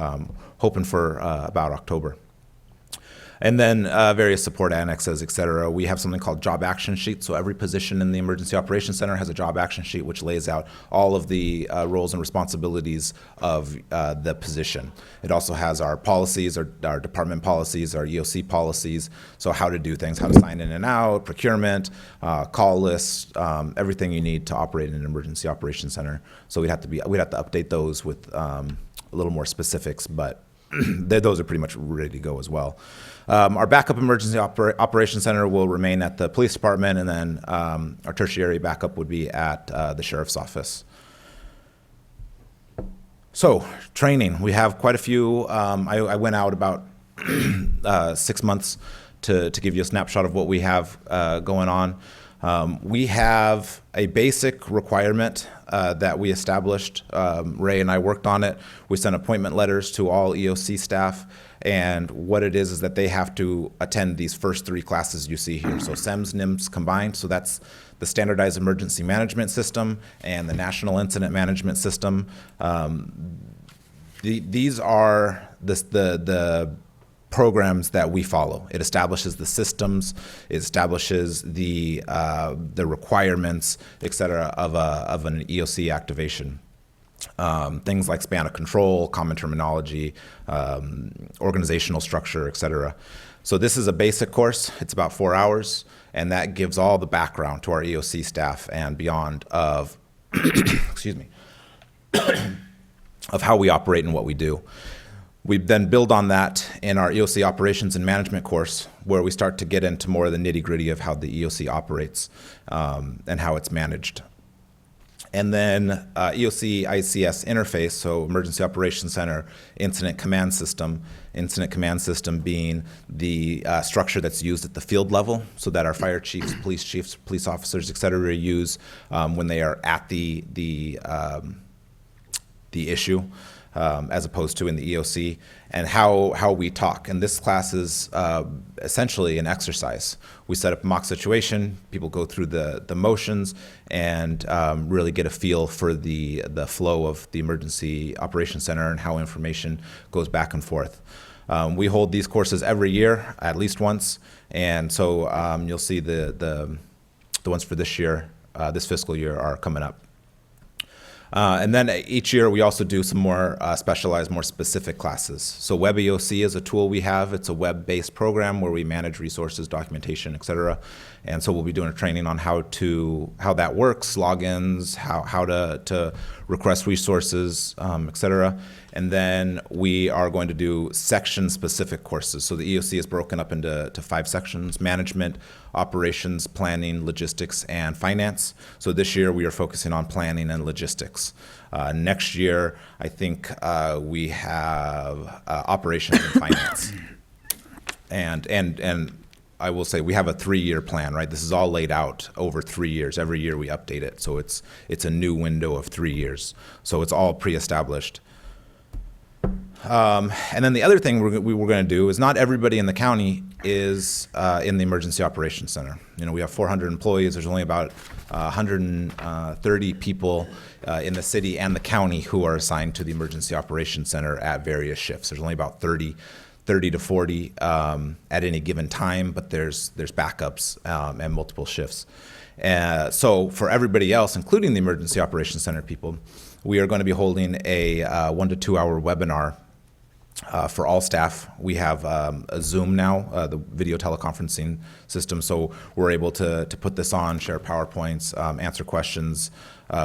hoping for about October. And then various support annexes, et cetera. We have something called job action sheet. So every position in the Emergency Operations Center has a job action sheet which lays out all of the roles and responsibilities of the position. It also has our policies, our department policies, our EOC policies. So how to do things, how to sign in and out, procurement, call lists, everything you need to operate in an Emergency Operations Center. So we'd have to update those with a little more specifics, but those are pretty much ready to go as well. Our backup emergency operations center will remain at the police department, and then our tertiary backup would be at the sheriff's office. So training, we have quite a few. I went out about 6 months to give you a snapshot of what we have going on. We have a basic requirement that we established. Ray and I worked on it. We sent appointment letters to all EOC staff, and what it is that they have to attend these first 3 classes you see here. So SEMS, NIMS combined, so that's the Standardized Emergency Management System and the National Incident Management System. These are the programs that we follow. It establishes the systems, it establishes the requirements, et cetera, of an EOC activation. Things like span of control, common terminology, organizational structure, et cetera. So this is a basic course. It's about 4 hours, and that gives all the background to our EOC staff and beyond of, excuse me, of how we operate and what we do. We then build on that in our EOC operations and management course, where we start to get into more of the nitty-gritty of how the EOC operates and how it's managed. And then EOC ICS interface, so Emergency Operations Center, Incident Command System being the structure that's used at the field level, so that our fire chiefs, police officers, et cetera, use when they are at the issue. As opposed to in the EOC, and how we talk. And this class is essentially an exercise. We set up a mock situation, people go through the motions, and really get a feel for the flow of the Emergency Operations Center and how information goes back and forth. We hold these courses every year, at least once, and so you'll see the ones for this year, this fiscal year, are coming up. And then each year we also do some more specialized, more specific classes. So Web EOC is a tool we have. It's a web-based program where we manage resources, documentation, et cetera. And so we'll be doing a training on how that works, logins, how to request resources, et cetera. And then we are going to do section-specific courses. So the EOC is broken up into 5 sections: management, operations, planning, logistics, and finance. So this year we are focusing on planning and logistics. Next year, I think we have operations and finance. And I will say we have a 3-year plan, right? This is all laid out over 3 years. Every year we update it. So it's a new window of 3 years. So it's all pre-established. And then the other thing we were going to do is not everybody in the county is in the Emergency Operations Center. You know, we have 400 employees. There's only about 130 people in the city and the county who are assigned to the Emergency Operations Center at various shifts. There's only about 30 to 40 at any given time, but there's backups and multiple shifts. So for everybody else, including the Emergency Operations Center people, we are going to be holding a 1 to 2 hour webinar for all staff. We have a Zoom now, the video teleconferencing system, so we're able to put this on, share PowerPoints, answer questions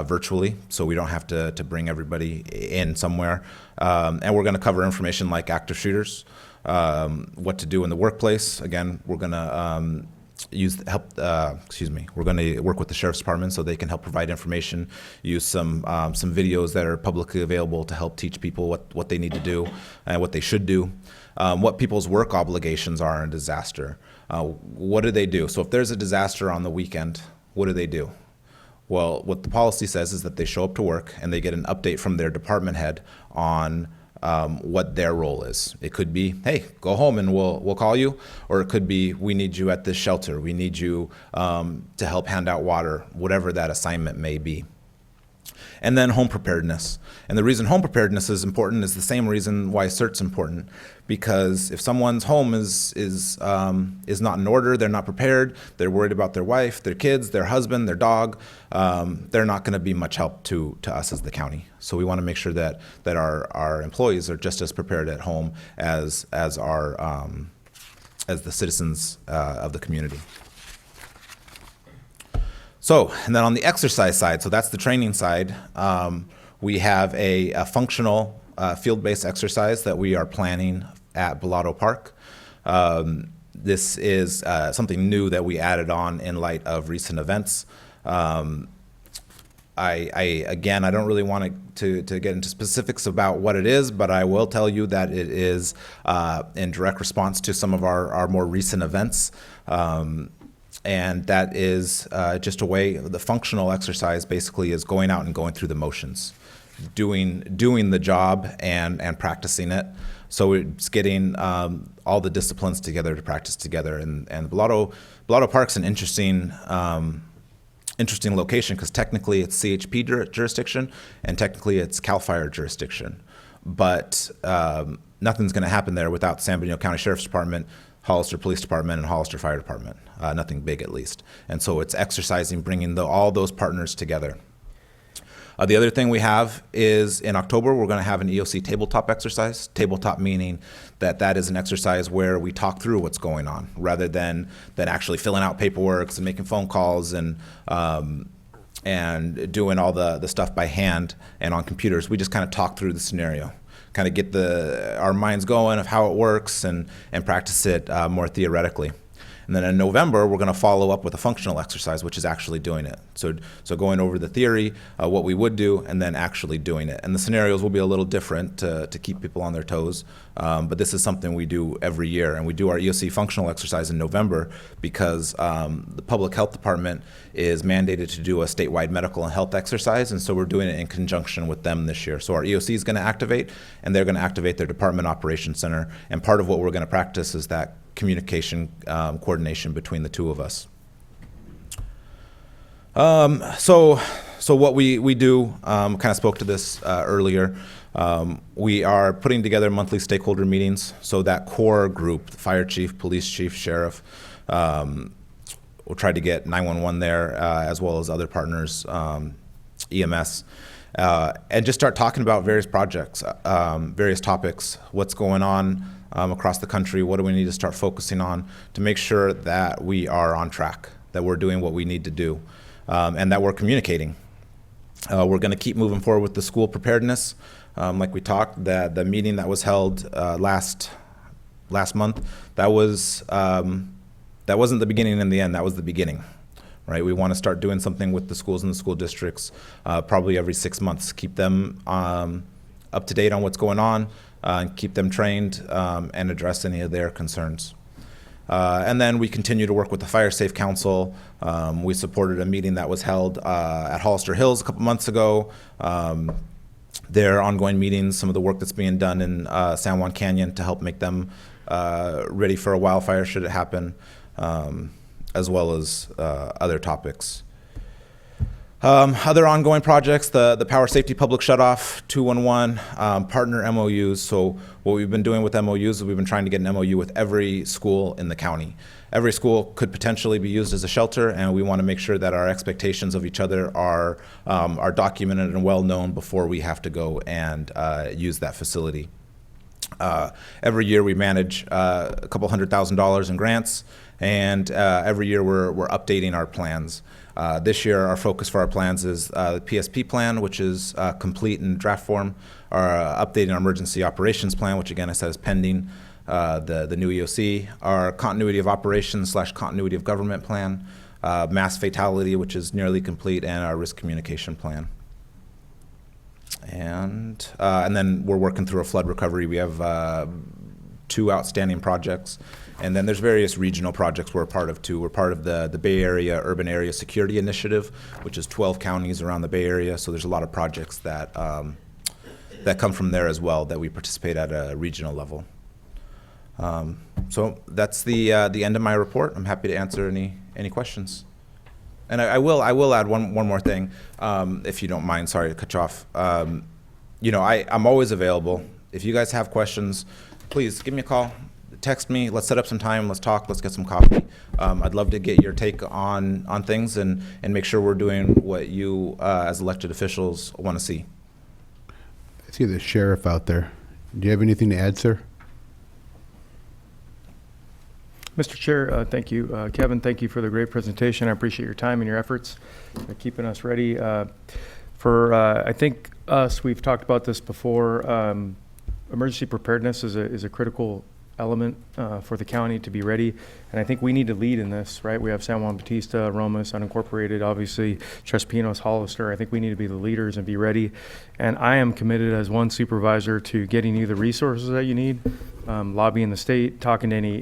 virtually, so we don't have to bring everybody in somewhere. And we're going to cover information like active shooters, what to do in the workplace. Again, we're going to we're going to work with the Sheriff's Department so they can help provide information, use some videos that are publicly available to help teach people what they need to do and what they should do, what people's work obligations are in a disaster. What do they do? So if there's a disaster on the weekend, what do they do? Well, what the policy says is that they show up to work and they get an update from their department head on what their role is. It could be, hey, go home and we'll call you, or it could be, we need you at this shelter. We need you to help hand out water, whatever that assignment may be. And then home preparedness. And the reason home preparedness is important is the same reason why CERT's important, because if someone's home is not in order, they're not prepared, they're worried about their wife, their kids, their husband, their dog, they're not going to be much help to us as the county. So we want to make sure that our employees are just as prepared at home as the citizens of the community. So, and then on the exercise side, so that's the training side, we have a functional field-based exercise that we are planning at Benito Park. This is something new that we added on in light of recent events. Again, I don't really want to get into specifics about what it is, but I will tell you that it is in direct response to some of our more recent events. And that is just a way, the functional exercise basically is going out and going through the motions, doing the job and practicing it. So it's getting all the disciplines together to practice together. And Benito Park's an interesting location because technically it's CHP jurisdiction and technically it's CAL FIRE jurisdiction. But nothing's going to happen there without San Benito County Sheriff's Department, Hollister Police Department, and Hollister Fire Department. Nothing big, at least. And so it's exercising, bringing all those partners together. The other thing we have is in October, we're going to have an EOC tabletop exercise. Tabletop meaning that is an exercise where we talk through what's going on rather than actually filling out paperwork and making phone calls and doing all the stuff by hand and on computers. We just kind of talk through the scenario, kind of get our minds going of how it works and practice it more theoretically. And then in November, we're going to follow up with a functional exercise, which is actually doing it. So going over the theory, what we would do, and then actually doing it. And the scenarios will be a little different to keep people on their toes. But this is something we do every year. And we do our EOC functional exercise in November because the Public Health Department is mandated to do a statewide medical and health exercise. And so we're doing it in conjunction with them this year. So our EOC is going to activate, and they're going to activate their Department Operations Center. And part of what we're going to practice is that communication coordination between the two of us. So what we do, kind of spoke to this earlier. We are putting together monthly stakeholder meetings. So that core group, the fire chief, police chief, sheriff, we'll try to get 911 there as well as other partners, EMS. and just start talking about various projects, various topics, what's going on across the country, what do we need to start focusing on to make sure that we are on track, that we're doing what we need to do, and that we're communicating. We're going to keep moving forward with the school preparedness. Like we talked, the meeting that was held last month, that wasn't the beginning and the end, that was the beginning. Right, we want to start doing something with the schools and the school districts probably every 6 months. Keep them up to date on what's going on, keep them trained, and address any of their concerns. And then we continue to work with the Fire Safe Council. We supported a meeting that was held at Hollister Hills a couple months ago. Their ongoing meetings, some of the work that's being done in San Juan Canyon to help make them ready for a wildfire should it happen. As well as other topics. Other ongoing projects, the Power Safety Public Shutoff, 211, partner MOUs. So what we've been doing with MOUs is we've been trying to get an MOU with every school in the county. Every school could potentially be used as a shelter, and we want to make sure that our expectations of each other are documented and well known before we have to go and use that facility. Every year we manage a couple $100,000 in grants, and every year we're updating our plans. This year our focus for our plans is the PSP plan, which is complete in draft form, our updating our emergency operations plan, which again I said is pending, the new EOC, our continuity of operations / continuity of government plan, mass fatality, which is nearly complete, and our risk communication plan. And then we're working through a flood recovery. We have 2 outstanding projects. And then there's various regional projects we're a part of too. We're part of the Bay Area Urban Area Security Initiative, which is 12 counties around the Bay Area. So there's a lot of projects that that come from there as well that we participate at a regional level. So that's the end of my report. I'm happy to answer any questions. And I will add one more thing, if you don't mind. Sorry to cut you off. I'm always available. If you guys have questions, please give me a call, text me. Let's set up some time. Let's talk. Let's get some coffee. I'd love to get your take on things and make sure we're doing what you as elected officials want to see. I see the sheriff out there. Do you have anything to add, sir? Mr. Chair, thank you. Kevin, thank you for the great presentation. I appreciate your time and your efforts keeping us ready. I think we've talked about this before. Emergency preparedness is a critical element for the county to be ready. And I think we need to lead in this, right? We have San Juan Bautista, Romas, unincorporated, obviously, Tres Pinos, Hollister. I think we need to be the leaders and be ready. And I am committed as one supervisor to getting you the resources that you need, lobbying the state, talking to any,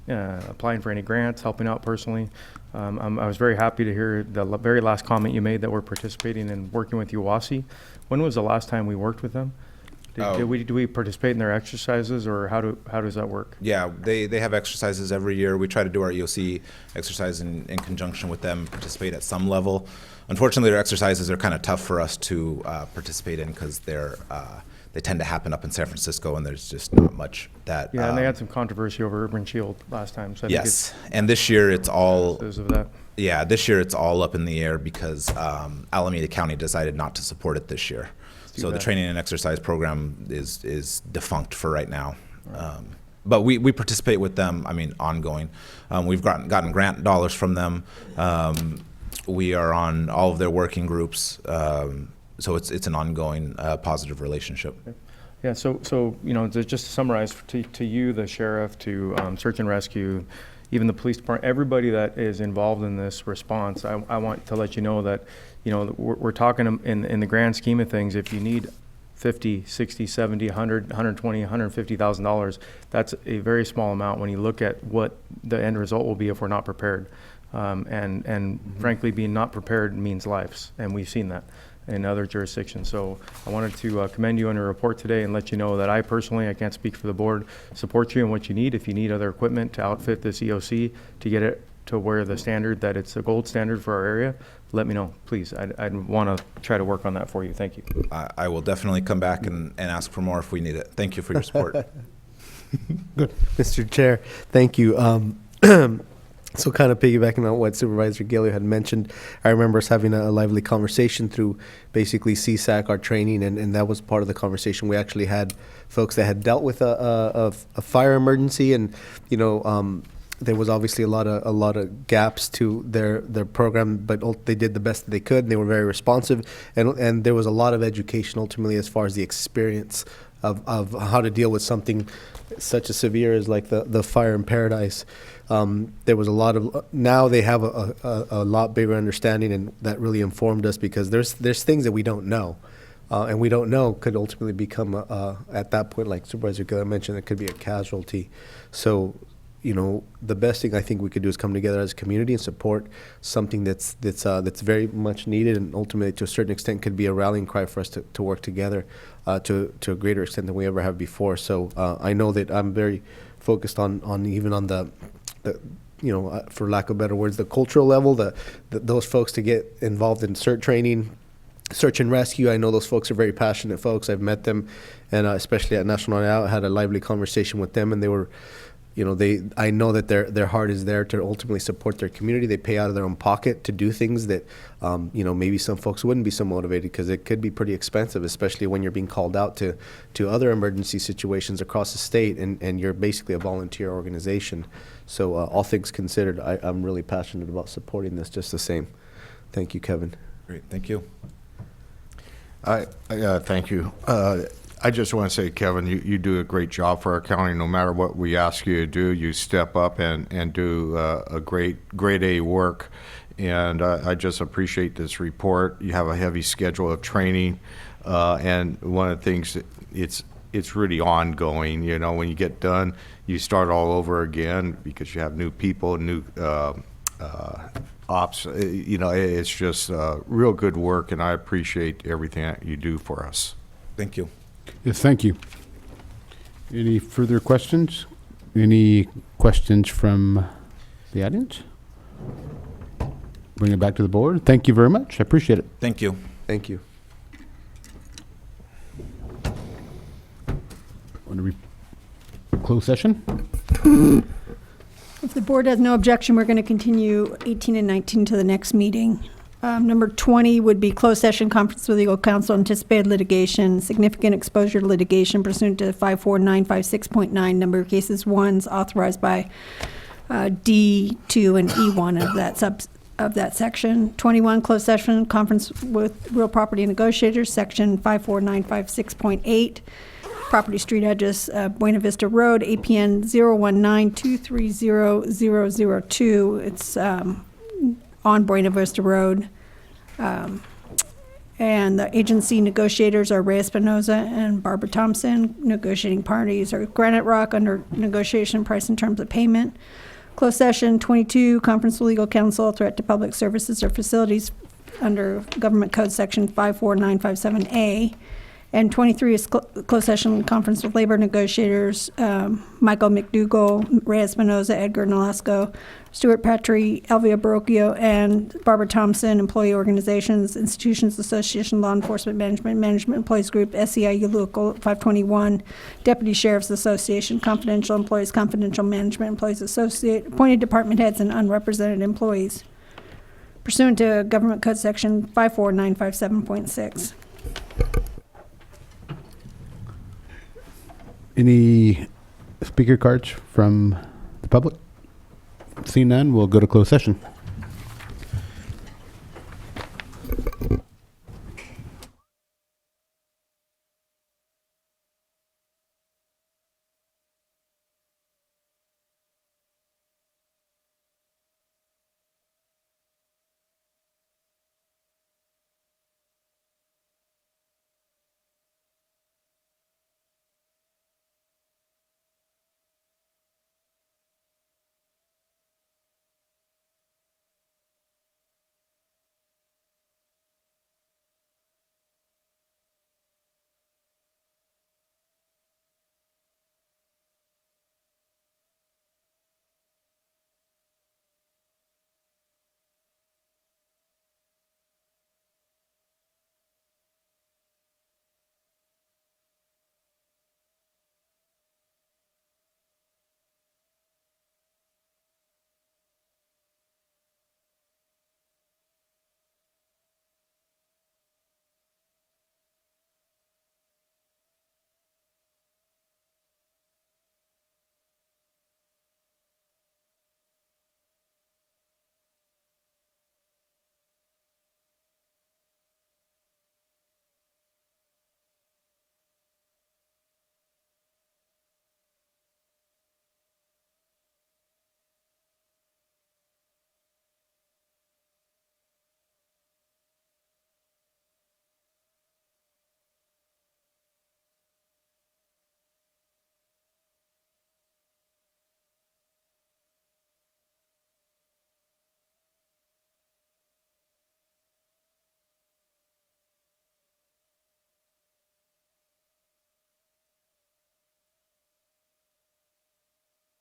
applying for any grants, helping out personally. I was very happy to hear the very last comment you made that we're participating in working with UWASI. When was the last time we worked with them? Do we participate in their exercises, or how does that work? Yeah, they have exercises every year. We try to do our EOC exercise in conjunction with them, participate at some level. Unfortunately, their exercises are kind of tough for us to participate in because they tend to happen up in San Francisco, and there's just not much that. Yeah, and they had some controversy over Urban Shield last time. So I yes, and this year it's all. Of that. Yeah, this year it's all up in the air because Alameda County decided not to support it this year. So the training and exercise program is defunct for right now. Right. But we participate with them, ongoing. We've gotten grant dollars from them. We are on all of their working groups. So it's an ongoing positive relationship. Okay. Yeah, so just to summarize, to you, the sheriff, to search and rescue, even the police department, everybody that is involved in this response, I want to let you know that, we're talking in the grand scheme of things, if you need $50, $60, $70, $100, $120, $150,000, that's a very small amount when you look at what the end result will be if we're not prepared. And frankly, being not prepared means lives, and we've seen that in other jurisdictions. So I wanted to commend you on your report today and let you know that I personally, I can't speak for the board, support you in what you need. If you need other equipment to outfit this EOC to get it to where the standard, that it's a gold standard for our area, let me know, please. I'd want to try to work on that for you. Thank you. I will definitely come back and ask for more if we need it. Thank you for your support. Good. Mr. Chair, thank you. So kind of piggybacking on what Supervisor Gillio had mentioned, I remember us having a lively conversation through basically CSAC, our training, and that was part of the conversation. We actually had folks that had dealt with a fire emergency, and there was obviously a lot of gaps to their program, but they did the best that they could, and they were very responsive, and there was a lot of education ultimately as far as the experience of how to deal with something such as severe as like the fire in Paradise. There was a lot of, now they have a lot bigger understanding, and that really informed us because there's things that we don't know. And we don't know could ultimately become, at that point, like Supervisor Gillio mentioned, it could be a casualty. So, the best thing I think we could do is come together as a community and support something that's very much needed, and ultimately, to a certain extent, could be a rallying cry for us to work together to a greater extent than we ever have before. So I know that I'm very focused on the for lack of better words, the cultural level, those folks to get involved in CERT training, search and rescue. I know those folks are very passionate folks. I've met them, and especially at National Night Out, had a lively conversation with them, and they were, I know that their heart is there to ultimately support their community. They pay out of their own pocket to do things that, maybe some folks wouldn't be so motivated, because it could be pretty expensive, especially when you're being called out to other emergency situations across the state, and you're basically a volunteer organization. So all things considered, I'm really passionate about supporting this just the same. Thank you, Kevin. Great, thank you. Thank you. I just want to say, Kevin, you do a great job for our county. No matter what we ask you to do, you step up and do a great A work. And I just appreciate this report. You have a heavy schedule of training, and one of the things that it's really ongoing. When you get done, you start all over again because you have new people, new ops. It's just real good work, and I appreciate everything that you do for us. Thank you. Yes, thank you. Any further questions? Any questions from the audience? Bring it back to the board. Thank you very much. I appreciate it. Thank you. Thank you. Want to close session? If the board has no objection, we're going to continue 18 and 19 to the next meeting. Number 20 would be closed session conference with legal counsel, anticipated litigation, significant exposure to litigation pursuant to 54956.9, number of cases ones authorized by D2 and E1 of that section. 21, closed session conference with real property negotiators, section 54956.8. Property street address, Buena Vista Road, APN 019-230-002. It's on Buena Vista Road. And the agency negotiators are Ray Espinoza and Barbara Thompson. Negotiating parties are Granite Rock under negotiation price and terms of payment. Closed session 22, conference with legal counsel, threat to public services or facilities under Government Code section 54957A. And 23 is closed session conference with labor negotiators, Michael McDougall, Ray Espinoza, Edgar Nolasco, Stuart Petrie, Elvia Barocchio, and Barbara Thompson, employee organizations, institutions, association, law enforcement, management employees group, SEIU Local 521, Deputy Sheriff's Association, confidential employees, confidential management employees, associate, appointed department heads, and unrepresented employees, pursuant to Government Code section 54957.6. Any speaker cards from the public? Seeing none, we'll go to closed session.